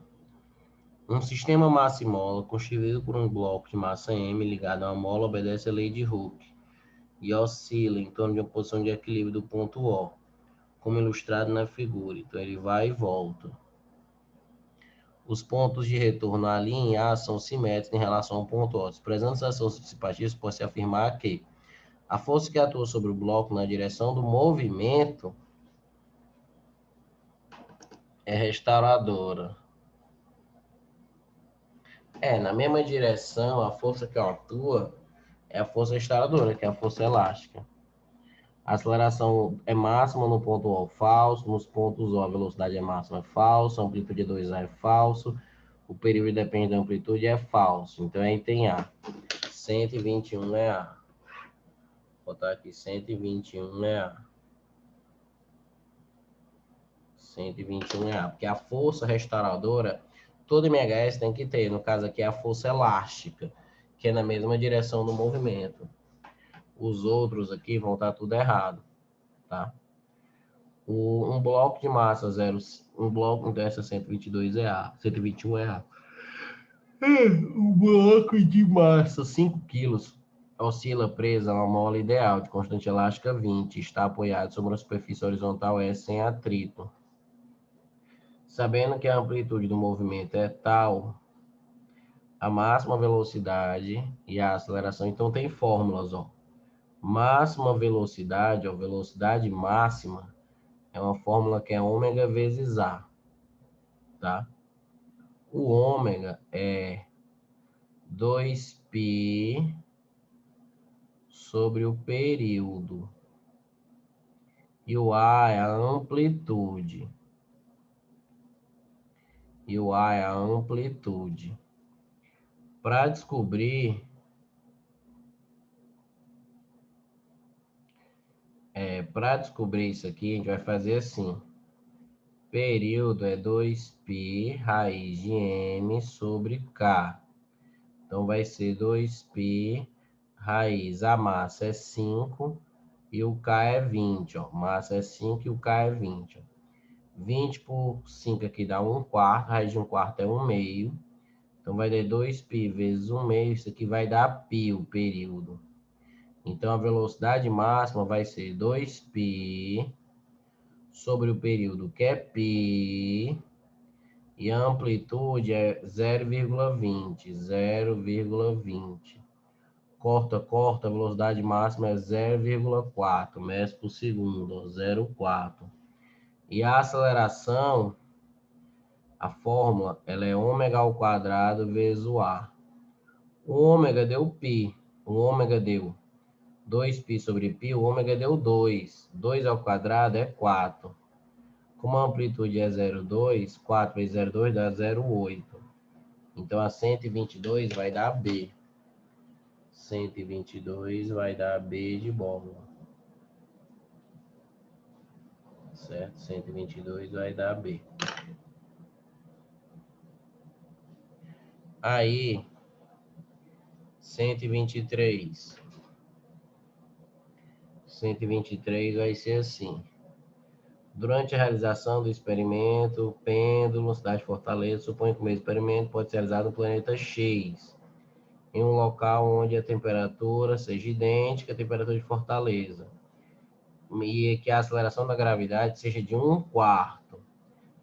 Um sistema massa e mola constituído por um bloco de massa M ligado a uma mola obedece à lei de Hooke e oscila em torno de uma posição de equilíbrio do ponto O, como ilustrado na figura. Então, ele vai e volta. Os pontos de retorno ali em A são simétricos em relação ao ponto O. Desprezando as ações dissipativas, pode-se afirmar que a força que atua sobre o bloco na direção do movimento é restauradora. Na mesma direção, a força que atua é a força restauradora, que é a força elástica. A aceleração é máxima no ponto O falso, nos pontos O a velocidade é máxima é falsa, a amplitude 2A é falso, o período depende da amplitude é falso. Então aí tem A. 121 é A. Vou botar aqui 121 é A. 121 é A, porque a força restauradora, todo MHS tem que ter, no caso aqui é a força elástica, que é na mesma direção do movimento. Os outros aqui vão estar tudo errado, tá? Um bloco de massa 0, um bloco dessa 122 é A, 121 é A. Um bloco de massa 5 kg oscila presa a uma mola ideal de constante elástica 20, está apoiado sobre uma superfície horizontal S sem atrito. Sabendo que a amplitude do movimento é tal, a máxima velocidade e a aceleração, então tem fórmulas, ó. Máxima velocidade, ou velocidade máxima, é uma fórmula que é ômega vezes A, tá? O ômega é 2π sobre o período. E o A é a amplitude. Para descobrir isso aqui, a gente vai fazer assim. Período é 2π raiz de m sobre k. Então, vai ser 2π raiz. A massa é 5 e o k é 20. Ó. Massa é 5 e o k é 20. Ó. 20 por 5 aqui dá 1/4. Raiz de 1/4 é 1/2. Então, vai dar 2π vezes 1/2. Isso aqui vai dar π, o período. Então, a velocidade máxima vai ser 2π sobre o período, que é π, e a amplitude é 0,20. Corta, a velocidade máxima é 0,4 metros por segundo, 0,4. E a aceleração, a fórmula, ela é ômega ao quadrado vezes o A. O ômega deu π, o ômega deu 2π sobre π, o ômega deu 2. 2 ao quadrado é 4. Como a amplitude é 0,2, 4 vezes 0,2 dá 0,8. Então, a 122 vai dar B. 122 vai dar B de bola. Certo? 122 vai dar B. Aí, 123. 123 vai ser assim. Durante a realização do experimento, o pêndulo, cidade de Fortaleza, supõe que o mesmo experimento pode ser realizado no planeta X. em um local onde a temperatura seja idêntica à temperatura de Fortaleza. E que a aceleração da gravidade seja de 1/4.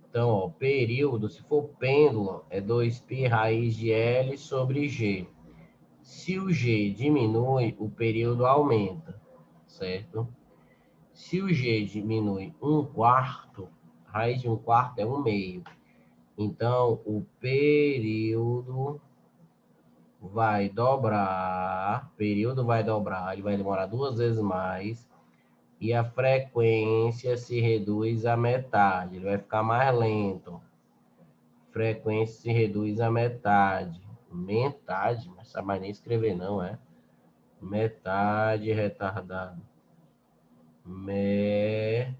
Então, ó, período, se for pêndulo, é 2π raiz de L sobre G. Se o G diminui, o período aumenta, certo? Se o G diminui 1/4, raiz de 1/4 é 1/2. Então, o período vai dobrar, ele vai demorar 2 vezes mais, e a frequência se reduz à metade, ele vai ficar mais lento. Frequência se reduz à metade. Metade? Não sabe mais nem escrever, não, é? Metade retardado. Metade.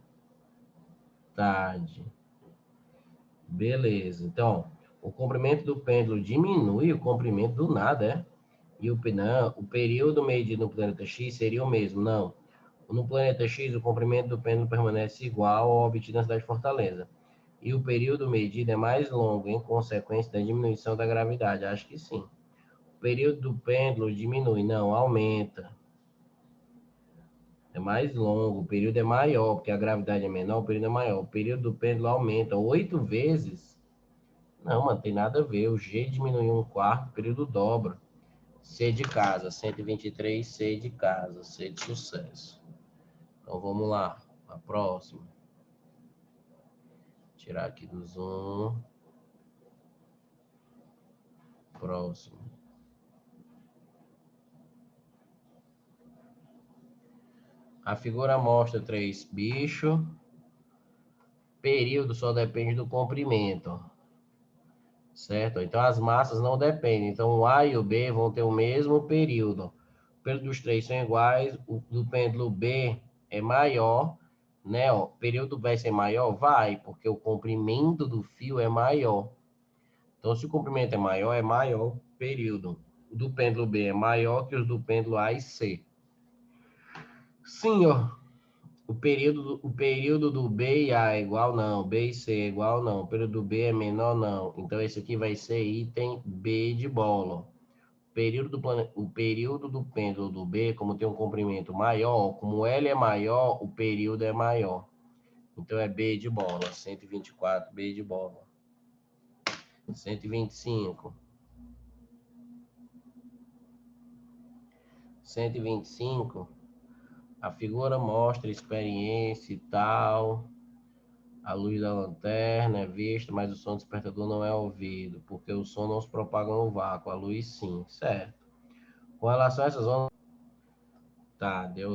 Beleza. Então, o comprimento do pêndulo diminui o comprimento do nada, é? E o período medido no planeta X seria o mesmo? Não. No planeta X, o comprimento do pêndulo permanece igual ao obtido na cidade de Fortaleza. E o período medido é mais longo, em consequência da diminuição da gravidade. Acho que sim. O período do pêndulo diminui. Não, aumenta. É mais longo, o período é maior, porque a gravidade é menor, o período é maior. O período do pêndulo aumenta 8 vezes. Não, mano, tem nada a ver. O G diminui 1/4, o período dobra. C de casa, 123, C de casa, C de sucesso. Então vamos lá, a próxima. Tirar aqui do zoom. Próximo. A figura mostra 3 bichos. Período só depende do comprimento. Certo? Então as massas não dependem. Então o A e o B vão ter o mesmo período. O período dos três são iguais. O do pêndulo B é maior, né? O período vai ser maior? Vai, porque o comprimento do fio é maior. Então, se o comprimento é maior o período. O do pêndulo B é maior que os do pêndulo A e C. Sim, ó. O período do B e A é igual, não. B e C é igual, não. O período do B é menor, não. Então, esse aqui vai ser item B de bola. O período do pêndulo do B, como tem um comprimento maior, como L é maior, o período é maior. Então, é B de bola. 124, B de bola. 125. 125. A figura mostra experiência e tal. A luz da lanterna é vista, mas o som do despertador não é ouvido, porque o som não se propaga no vácuo, a luz sim, certo? Com relação a essas ondas... Tá, deu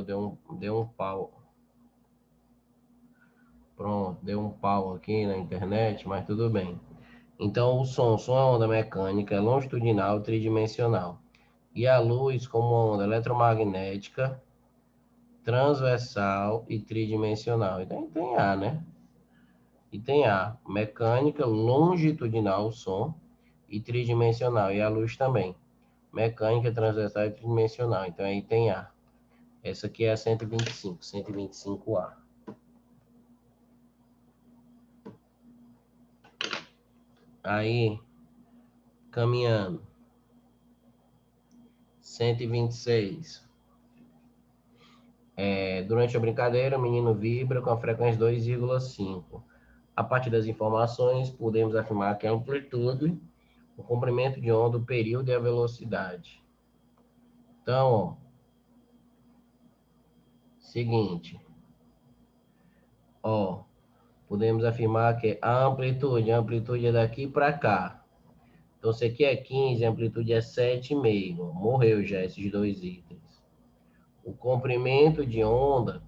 um pau. Pronto, deu um pau aqui na internet, mas tudo bem. Então, o som é onda mecânica, longitudinal e tridimensional. E a luz como onda eletromagnética, transversal e tridimensional. Então, tem A, né? E tem A, mecânica, longitudinal, o som, e tridimensional, e a luz também. Mecânica, transversal e tridimensional. Então, aí tem A. Essa aqui é a 125, 125A. Aí, caminhando. 126. Durante a brincadeira, o menino vibra com a frequência 2,5. A partir das informações, podemos afirmar que a amplitude, o comprimento de onda, o período e a velocidade. Então, ó, seguinte. Ó, podemos afirmar que a amplitude é daqui para cá. Então, se aqui é 15, a amplitude é 7,5. Morreu já esses dois itens. O comprimento de onda,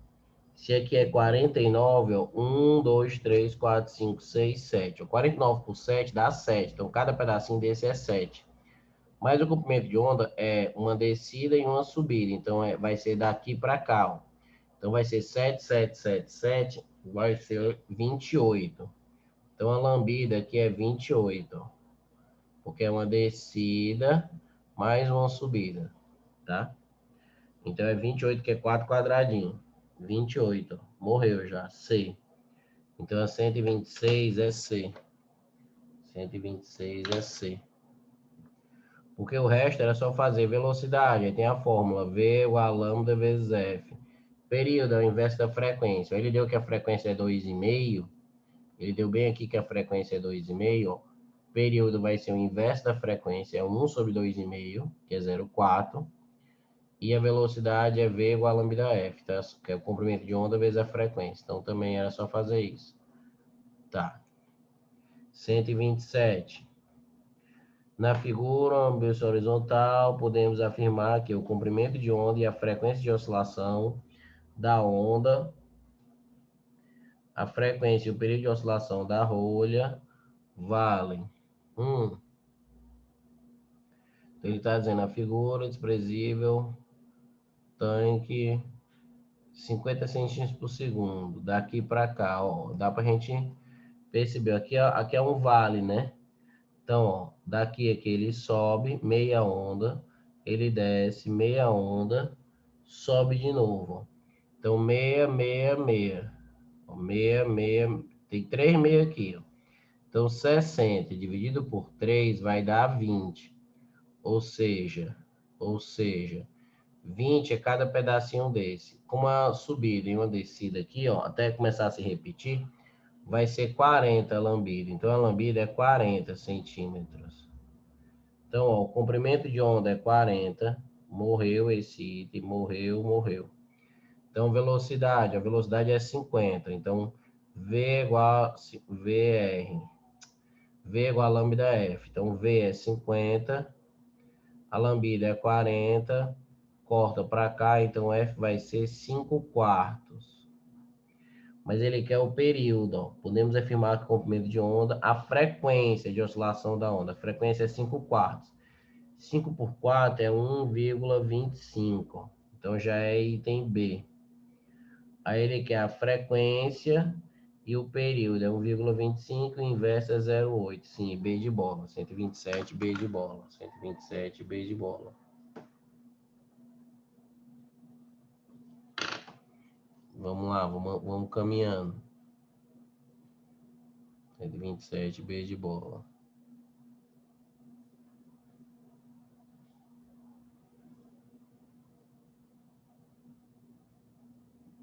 se aqui é 49, ó, 1, 2, 3, 4, 5, 6, 7. Ó, 49 por 7 dá 7. Então, cada pedacinho desse é 7. Mas o comprimento de onda é uma descida e uma subida. Então, vai ser daqui para cá. Ó. Então, vai ser 7, 7, 7, 7, vai ser 28. Então, a lambida aqui é 28. Porque é uma descida mais uma subida, tá? Então, é 28, que é 4 quadradinho. 28, morreu já, C. Então, a 126 é C. 126 é C. Porque o resto era só fazer velocidade. Aí tem a fórmula V igual a lambda vezes F. Período é o inverso da frequência. Ele deu que a frequência é 2,5. Ele deu bem aqui que a frequência é 2,5. Período vai ser o inverso da frequência, é 1 sobre 2,5, que é 0,4. E a velocidade é V igual a lambda F, tá? Que é o comprimento de onda vezes a frequência. Então também era só fazer isso. Tá. 127. Na figura ambiente horizontal, podemos afirmar que o comprimento de onda e a frequência de oscilação da onda, a frequência e o período de oscilação da rolha valem 1. Então, ele está dizendo a figura desprezível, tanque, 50 centímetros por segundo. Daqui para cá, ó, dá para a gente perceber. Aqui é um vale, né? Então, ó, daqui aqui ele sobe, meia onda, ele desce, meia onda, sobe de novo. Então, meia, meia, meia. Ó, meia, meia, tem 3 meia aqui, ó. Então, 60 dividido por 3 vai dar 20. Ou seja, 20 é cada pedacinho desse. Com uma subida e uma descida aqui, ó, até começar a se repetir, vai ser 40 a lambida. Então, a lambida é 40 centímetros. Então, ó, o comprimento de onda é 40, morreu esse item, morreu. Então, velocidade, a velocidade é 50. Então, V igual VR, V igual a lambda F. Então, V é 50, a lambida é 40, corta para cá, então F vai ser 5 quartos. Mas ele quer o período, ó. Podemos afirmar que o comprimento de onda, a frequência de oscilação da onda, a frequência é 5 quartos. 5 por 4 é 1,25. Então já é item B. Aí ele quer a frequência e o período é 1,25, o inverso é 0,8. Sim, B de bola. 127, B de bola. 127, B de bola. Vamos lá, vamos caminhando. 127, B de bola.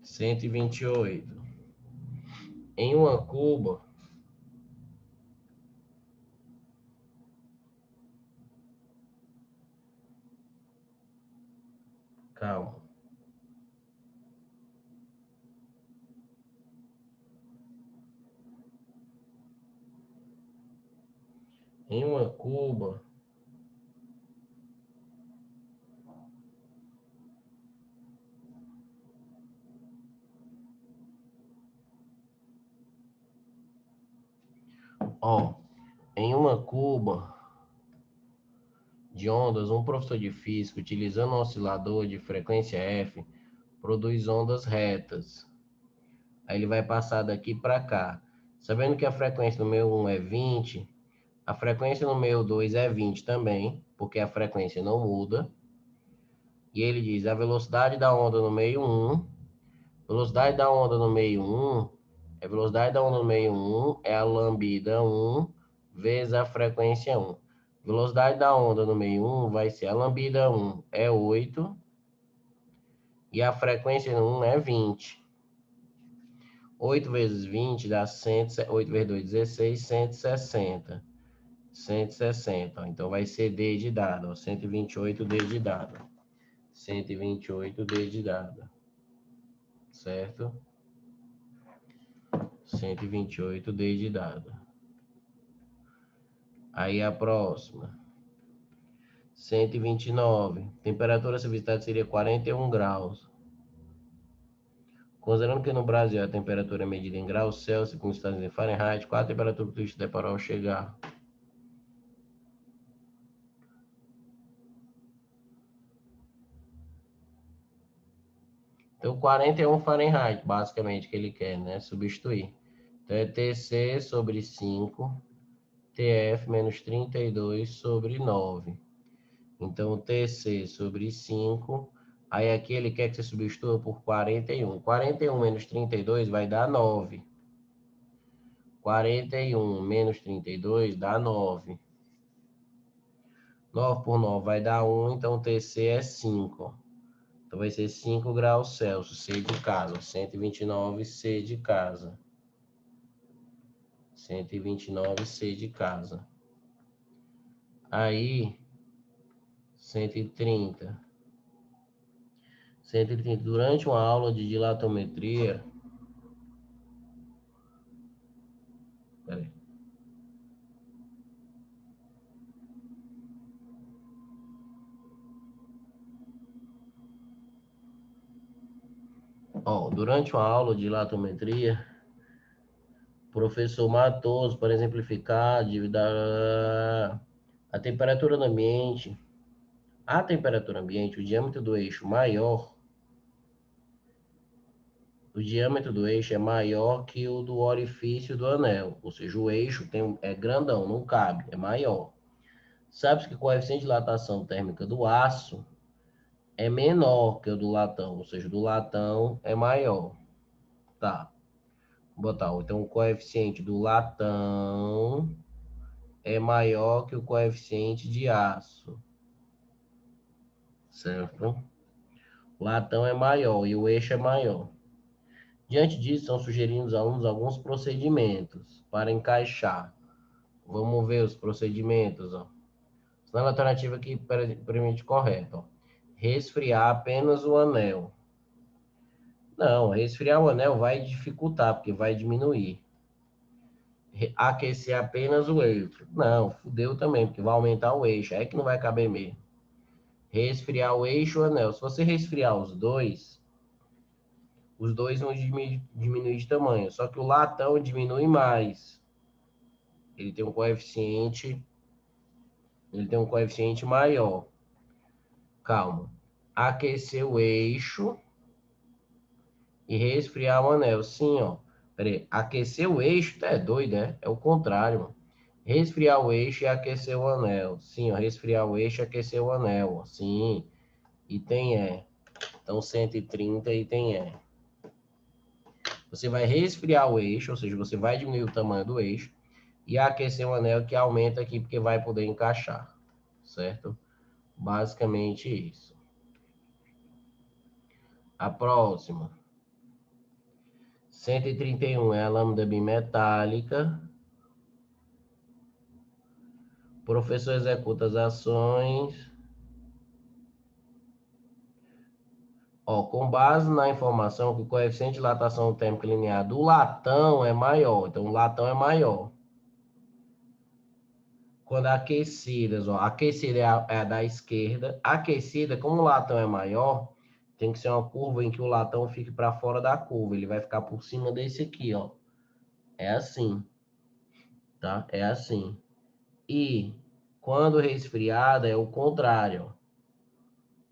Cento e 128. Em uma cuba, calma. Em uma cuba, ó, em uma cuba de ondas, um professor de física, utilizando um oscilador de frequência F, produz ondas retas. Aí ele vai passar daqui para cá. Sabendo que a frequência no meio 1 é 20, a frequência no meio 2 é 20 também, porque a frequência não muda. E ele diz a velocidade da onda no meio 1, velocidade da onda no meio 1, a velocidade da onda no meio 1 é a lambda 1 vezes a frequência 1. Velocidade da onda no meio 1 vai ser a lambda 1 é 8 e a frequência 1 é 20. 8 vezes 20 dá 100, 8 vezes 2, 16, 160. 160. Então vai ser D de dado, 128 D de dado. 128 D de dado. Certo? 128 D de dado. Aí a próxima. 129. Temperatura solicitada seria 41 graus. Considerando que no Brasil a temperatura é medida em graus Celsius com instantes em Fahrenheit, qual a temperatura que o turista deparou ao chegar? Então, 41 Fahrenheit, basicamente, que ele quer, né? Substituir. Então, é TC sobre 5, TF menos 32 sobre 9. Então, TC sobre 5. Aí, aqui ele quer que você substitua por 41. 41 menos 32 vai dar 9. 41 menos 32 dá 9. 9 por 9 vai dar 1, então o TC é 5. Então vai ser 5 graus Celsius, C de casa. 129 C de casa. 129 C de casa. Aí, 130. 130. Durante uma aula de dilatometria... Peraí. Ó, durante uma aula de dilatometria, o professor Matoso, para exemplificar, a temperatura do ambiente, o diâmetro do eixo maior, o diâmetro do eixo é maior que o do orifício do anel, ou seja, o eixo é grandão, não cabe, é maior. Sabe-se que o coeficiente de dilatação térmica do aço é menor que o do latão, ou seja, o do latão é maior. Tá. Vou botar, então o coeficiente do latão é maior que o coeficiente de aço. Certo? O latão é maior e o eixo é maior. Diante disso, são sugeridos aos alunos alguns procedimentos para encaixar. Vamos ver os procedimentos. Ó. Na alternativa aqui permite correto. Ó. Resfriar apenas o anel. Não, resfriar o anel vai dificultar, porque vai diminuir. Aquecer apenas o eixo. Não, fudeu também, porque vai aumentar o eixo. É que não vai caber mesmo. Resfriar o eixo e o anel. Se você resfriar os dois vão diminuir de tamanho. Só que o latão diminui mais. Ele tem um coeficiente maior. Calma. Aquecer o eixo e resfriar o anel. Sim, ó. Peraí. Aquecer o eixo, tá doido, né? É o contrário, mano. Resfriar o eixo e aquecer o anel. Sim, ó. Resfriar o eixo e aquecer o anel. Ó. Sim. Item E. Então, 130, item E. Você vai resfriar o eixo, ou seja, você vai diminuir o tamanho do eixo e aquecer o anel que aumenta aqui porque vai poder encaixar, certo? Basicamente isso. A próxima. 131 é a lâmina bimetálica. O professor executa as ações. Ó, com base na informação que o coeficiente de dilatação térmica linear do latão é maior. Então, o latão é maior. Quando aquecidas, ó, aquecida é a da esquerda. Aquecida, como o latão é maior, tem que ser uma curva em que o latão fique para fora da curva. Ele vai ficar por cima desse aqui, ó. É assim, tá? É assim. E quando resfriada é o contrário.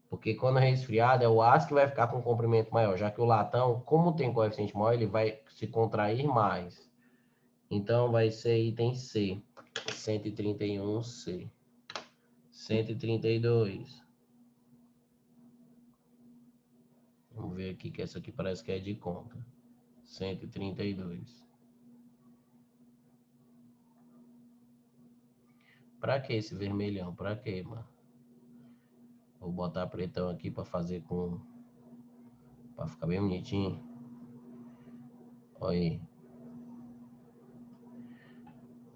Porque quando resfriada é o aço que vai ficar com um comprimento maior, já que o latão, como tem coeficiente maior, ele vai se contrair mais. Então vai ser item C, 131C. 132. Vamos ver aqui que essa aqui parece que é de conta. 132. Pra que esse vermelhão? Pra que, mano? Vou botar pretão aqui pra fazer com... Pra ficar bem bonitinho. Olha aí.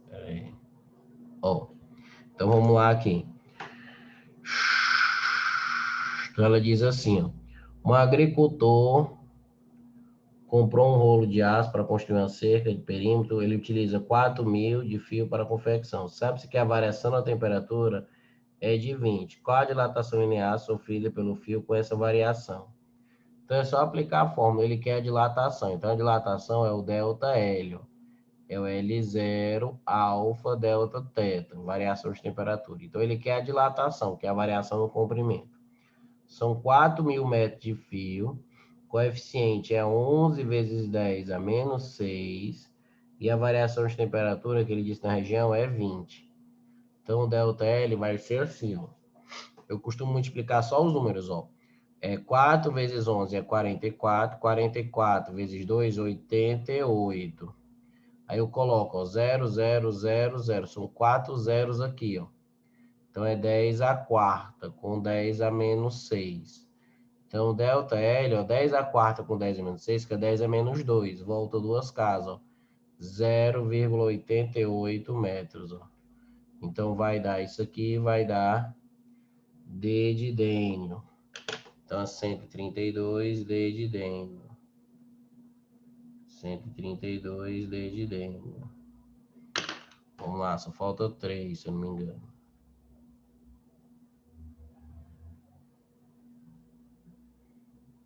Pera aí. Ó. Então vamos lá aqui. Então ela diz assim, ó. Um agricultor comprou um rolo de aço para construir uma cerca de perímetro. Ele utiliza 4.000 de fio para a confecção. Sabe-se que a variação na temperatura é de 20. Qual a dilatação linear sofrida pelo fio com essa variação? Então é só aplicar a fórmula. Ele quer a dilatação. Então a dilatação é o ΔL. É o L0 alfa delta teta. Variação de temperatura. Então ele quer a dilatação, que é a variação no comprimento. São 4.000 metros de fio. Coeficiente é 11 vezes 10 a menos 6. E a variação de temperatura que ele disse na região é 20. Então, o ΔL vai ser assim, ó. Eu costumo multiplicar só os números, ó. 4 vezes 11 é 44. 44 vezes 2, 88. Aí eu coloco, ó, 0, 0, 0, 0. São 4 zeros aqui, ó. Então, é 10 a quarta com 10 a menos 6. Então, ΔL, ó, 10 a quarta com 10 a menos 6, fica 10 a menos 2. Volta duas casas, ó. 0,88 metros, ó. Então, vai dar isso aqui, vai dar D de Dênio. Então, 132 D de Dênio. 132 D de Dênio. Vamos lá, só falta 3, se eu não me engano.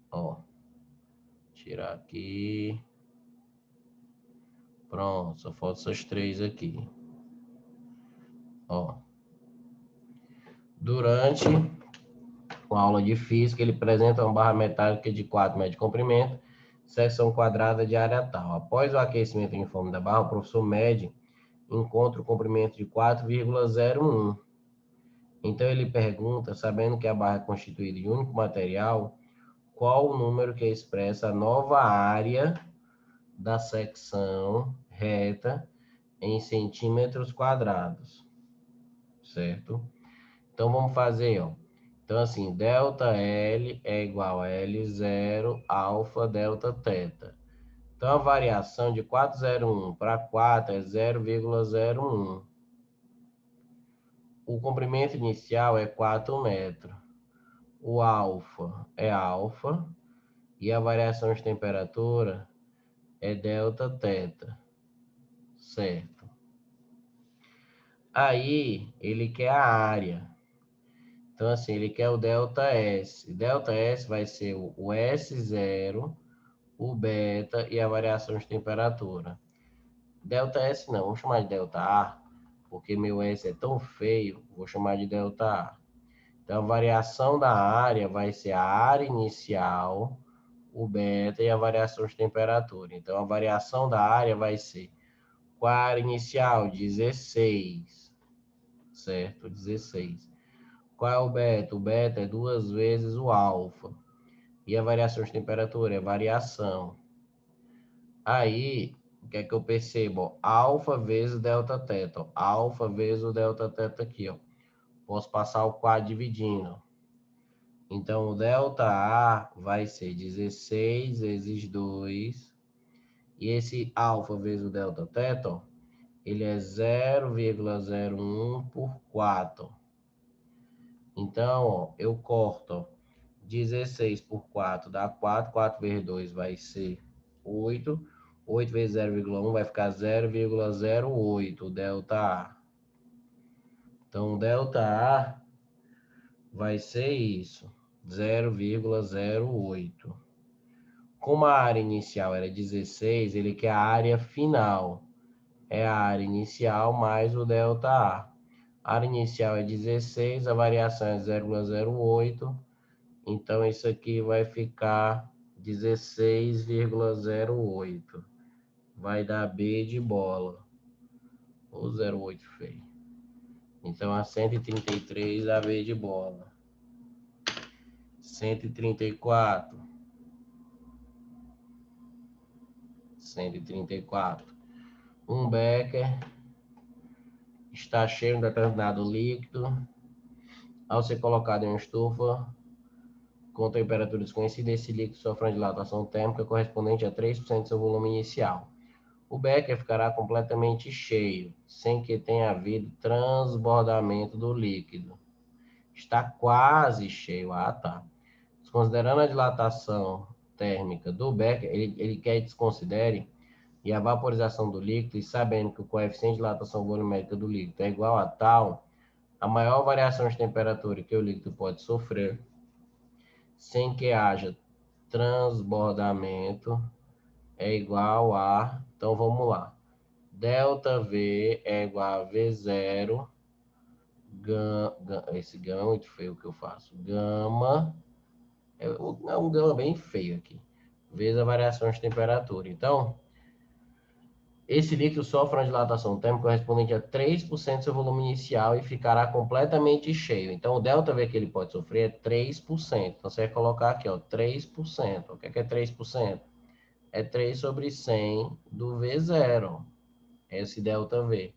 Ó, tirar aqui. Pronto, só falta essas 3 aqui. Ó. Durante a aula de física, ele apresenta uma barra metálica de 4 metros de comprimento, seção quadrada de área tal. Após o aquecimento uniforme da barra, o professor mede encontra o comprimento de 4,01. Então, ele pergunta, sabendo que a barra é constituída de um único material, qual o número que expressa a nova área da secção reta em centímetros quadrados, certo? Então, vamos fazer, ó. Então, assim, ΔL é igual a L0 alfa delta teta. Então, a variação de 401 para 4 é 0,01. O comprimento inicial é 4 metros. O alfa é alfa. E a variação de temperatura é delta teta. Certo. Aí, ele quer a área. Então, assim, ele quer o ΔS. ΔS vai ser o S0, o beta e a variação de temperatura. ΔS não, vamos chamar de ΔA, porque meu S é tão feio, vou chamar de ΔA. Então, a variação da área vai ser a área inicial, o beta e a variação de temperatura. Então, a variação da área vai ser, qual a área inicial? 16, certo? 16. Qual é o beta? O beta é 2 vezes o alfa. E a variação de temperatura é variação. Aí, o que é que eu percebo? Alfa vezes delta teta. Alfa vezes o delta teta aqui, ó. Posso passar o quadro dividindo. Então, o delta A vai ser 16 vezes 2. E esse alfa vezes o delta teta, ó, ele é 0,01 por 4. Então, ó, eu corto, ó, 16 por 4 dá 4. 4 vezes 2 vai ser 8. 8 vezes 0,1 vai ficar 0,08, delta A. Então, o delta A vai ser isso, 0,08. Como a área inicial era 16, ele quer a área final. É a área inicial mais o delta A. A área inicial é 16, a variação é 0,08. Então, isso aqui vai ficar 16,08. Vai dar B de bola. Ou 0,8 feio. Então, a 133, a B de bola. 134. 134. Um becker está cheio de determinado líquido. Ao ser colocado em uma estufa com temperatura desconhecida, esse líquido sofre uma dilatação térmica correspondente a 3% do seu volume inicial. O becker ficará completamente cheio, sem que tenha havido transbordamento do líquido. Está quase cheio. Ah, tá. Desconsiderando a dilatação térmica do becker, ele quer que desconsidere e a vaporização do líquido, e sabendo que o coeficiente de dilatação volumétrica do líquido é igual a tal, a maior variação de temperatura que o líquido pode sofrer, sem que haja transbordamento, é igual a... Então, vamos lá. Delta V é igual a V0, esse gama é muito feio que eu faço, gama, é um gama bem feio aqui, vezes a variação de temperatura. Então, esse líquido sofre uma dilatação térmica correspondente a 3% do seu volume inicial e ficará completamente cheio. Então, o ΔV que ele pode sofrer é 3%. Então, você vai colocar aqui, ó, 3%. O que é 3%? É 3 sobre 100 do V0. Esse ΔV.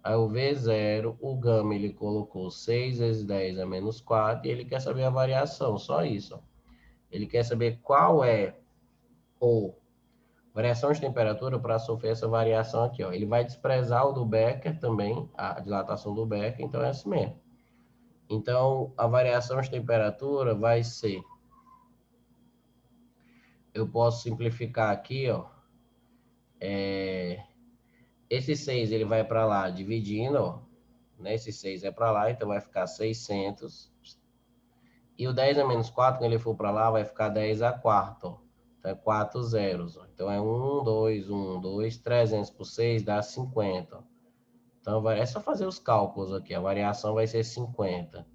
Aí o V0, o gama ele colocou 6 vezes 10 a menos 4 e ele quer saber a variação, só isso. Ó. Ele quer saber qual é o variação de temperatura para sofrer essa variação aqui. Ó. Ele vai desprezar o do Becker também, a dilatação do Becker, então é assim mesmo. Então, a variação de temperatura vai ser... Eu posso simplificar aqui, ó. Esse 6 ele vai para lá dividindo, ó. Né? Esse 6 é para lá, então vai ficar 600. E o 10 a menos 4, quando ele for para lá, vai ficar 10 a quarto, ó. Então é 4 zeros, ó. Então é 1, 2, 300 por 6 dá 50, ó. Então é só fazer os cálculos aqui, a variação vai ser 50,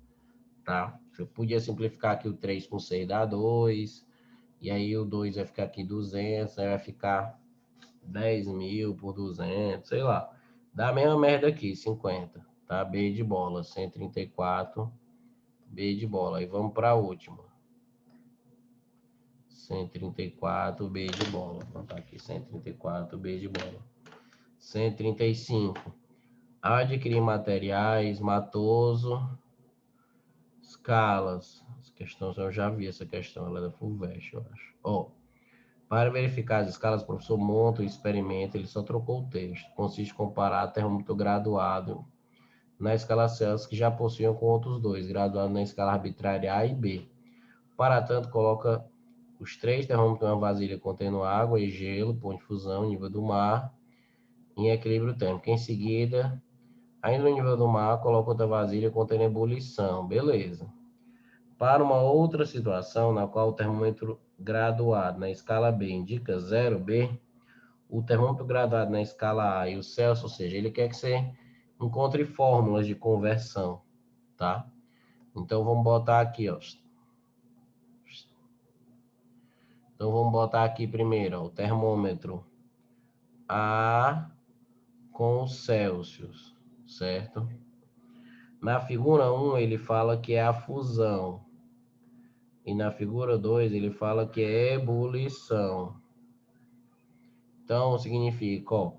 tá? Eu podia simplificar aqui o 3 com 6 dá 2, e aí o 2 vai ficar aqui 200, aí vai ficar 10.000 por 200, sei lá. Dá a mesma merda aqui, 50, tá? B de bola, 134, B de bola. Aí vamos para a última. 134, B de bola. Vou botar aqui 134, B de bola. 135. Adquirir materiais, Matoso, escalas. Essa questão, eu já vi essa questão, ela é da FUVEST, eu acho. Ó, para verificar as escalas, o professor monta o experimento, ele só trocou o texto. Consiste em comparar termômetro graduado na escala Celsius que já possuíam com outros dois, graduado na escala arbitrária A e B. Para tanto, coloca os 3 termômetros em uma vasilha contendo água e gelo, ponto de fusão, nível do mar, em equilíbrio térmico. Em seguida, ainda no nível do mar, coloca outra vasilha contendo ebulição. Beleza. Para uma outra situação, na qual o termômetro graduado na escala B indica 0B, o termômetro graduado na escala A e o Celsius, ou seja, ele quer que você encontre fórmulas de conversão, tá? Então, vamos botar aqui, ó. Então, vamos botar aqui primeiro, ó, o termômetro A com Celsius, certo? Na figura 1, ele fala que é a fusão. E na figura 2, ele fala que é ebulição. Então, significa, ó,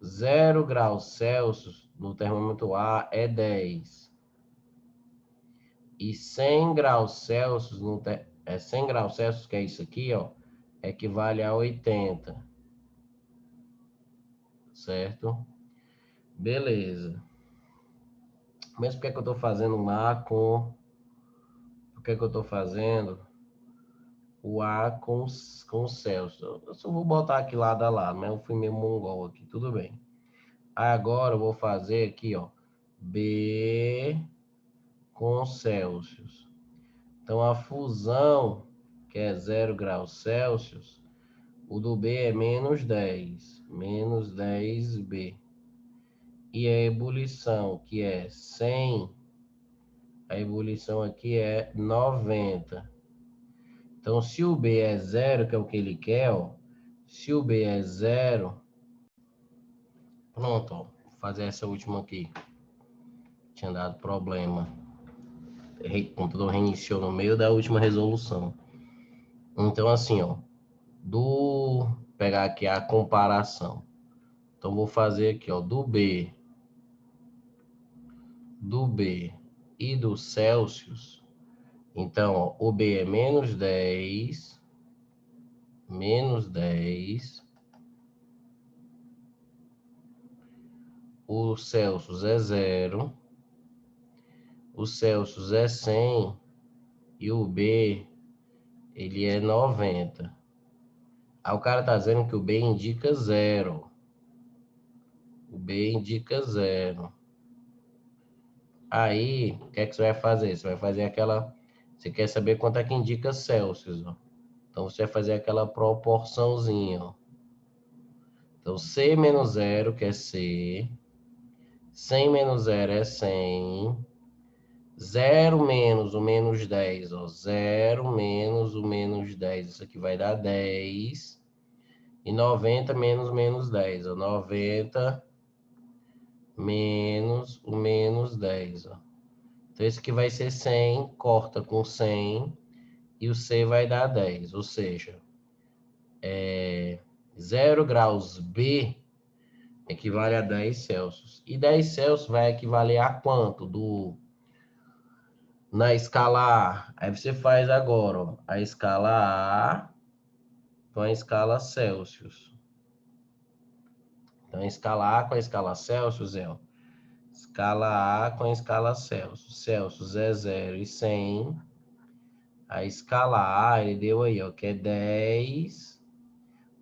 0 graus Celsius no termômetro A é 10. E 100 graus Celsius, 100 graus Celsius, que é isso aqui, ó, equivale a 80. Certo? Beleza. Mas por que eu estou fazendo um A com... Por que eu estou fazendo o A com Celsius? Eu só vou botar aqui lado a lado, mas eu fui meio mongol aqui, tudo bem. Agora eu vou fazer aqui, ó, B com Celsius. Então a fusão, que é 0 graus Celsius, o do B é menos 10, menos 10B. E a ebulição, que é 100, a ebulição aqui é 90. Então, se o B é 0, que é o que ele quer, ó, se o B é 0, pronto, ó, vou fazer essa última aqui. Tinha dado problema. O computador reiniciou no meio da última resolução. Então, assim, ó, pegar aqui a comparação. Então, vou fazer aqui, ó, do B e do Celsius. Então, ó, o B é menos 10, o Celsius é 0, o Celsius é 100 e o B, ele é 90. Aí o cara tá dizendo que o B indica 0. O B indica 0. Aí, o que é que você vai fazer? Você vai fazer aquela... Você quer saber quanto é que indica Celsius, ó. Então, você vai fazer aquela proporçãozinha, ó. Então, C menos 0, que é C. 100 menos 0 é 100. 0 menos o menos 10, ó. 0 menos o menos 10. Isso aqui vai dar 10. E 90 menos menos 10, ó. 90 menos o menos 10, ó. Então, esse aqui vai ser 100, corta com 100. E o C vai dar 10. Ou seja, 0 graus B Equivale a 10 Celsius. E 10 Celsius vai equivaler a quanto? Na escala A. Aí você faz agora, ó, a escala A com a escala Celsius. Então, a escala A com a escala Celsius é, ó, escala A com a escala Celsius. Celsius é 0 e 100. A escala A, ele deu aí, ó, que é 10.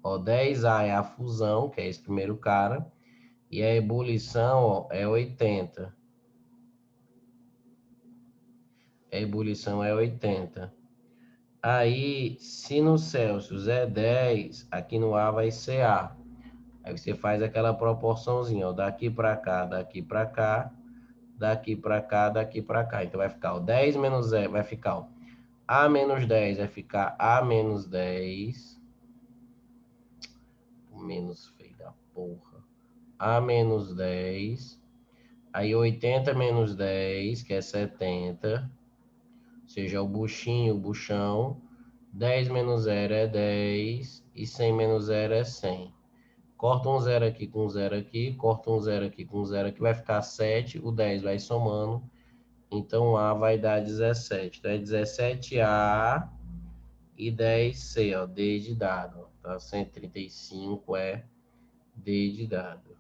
Ó, 10A é a fusão, que é esse primeiro cara. E a ebulição, ó, é 80. A ebulição é 80. Aí, se no Celsius é 10, aqui no A vai ser A. Aí você faz aquela proporçãozinha, ó, daqui para cá, daqui para cá, daqui para cá, daqui para cá. Então vai ficar o 10 menos 0, vai ficar ó, A menos 10, vai ficar A menos 10. Menos feio da porra. A menos 10. Aí 80 menos 10, que é 70. Ou seja, o buchinho, o buchão. 10 menos 0 é 10. E 100 menos 0 é 100. Corta um 0 aqui com 0 aqui. Corta um 0 aqui com 0 aqui. Vai ficar 7. O 10 vai somando. Então, A vai dar 17. Então, é 17A e 10C, ó. D de dado. Tá? 135 é D de dado.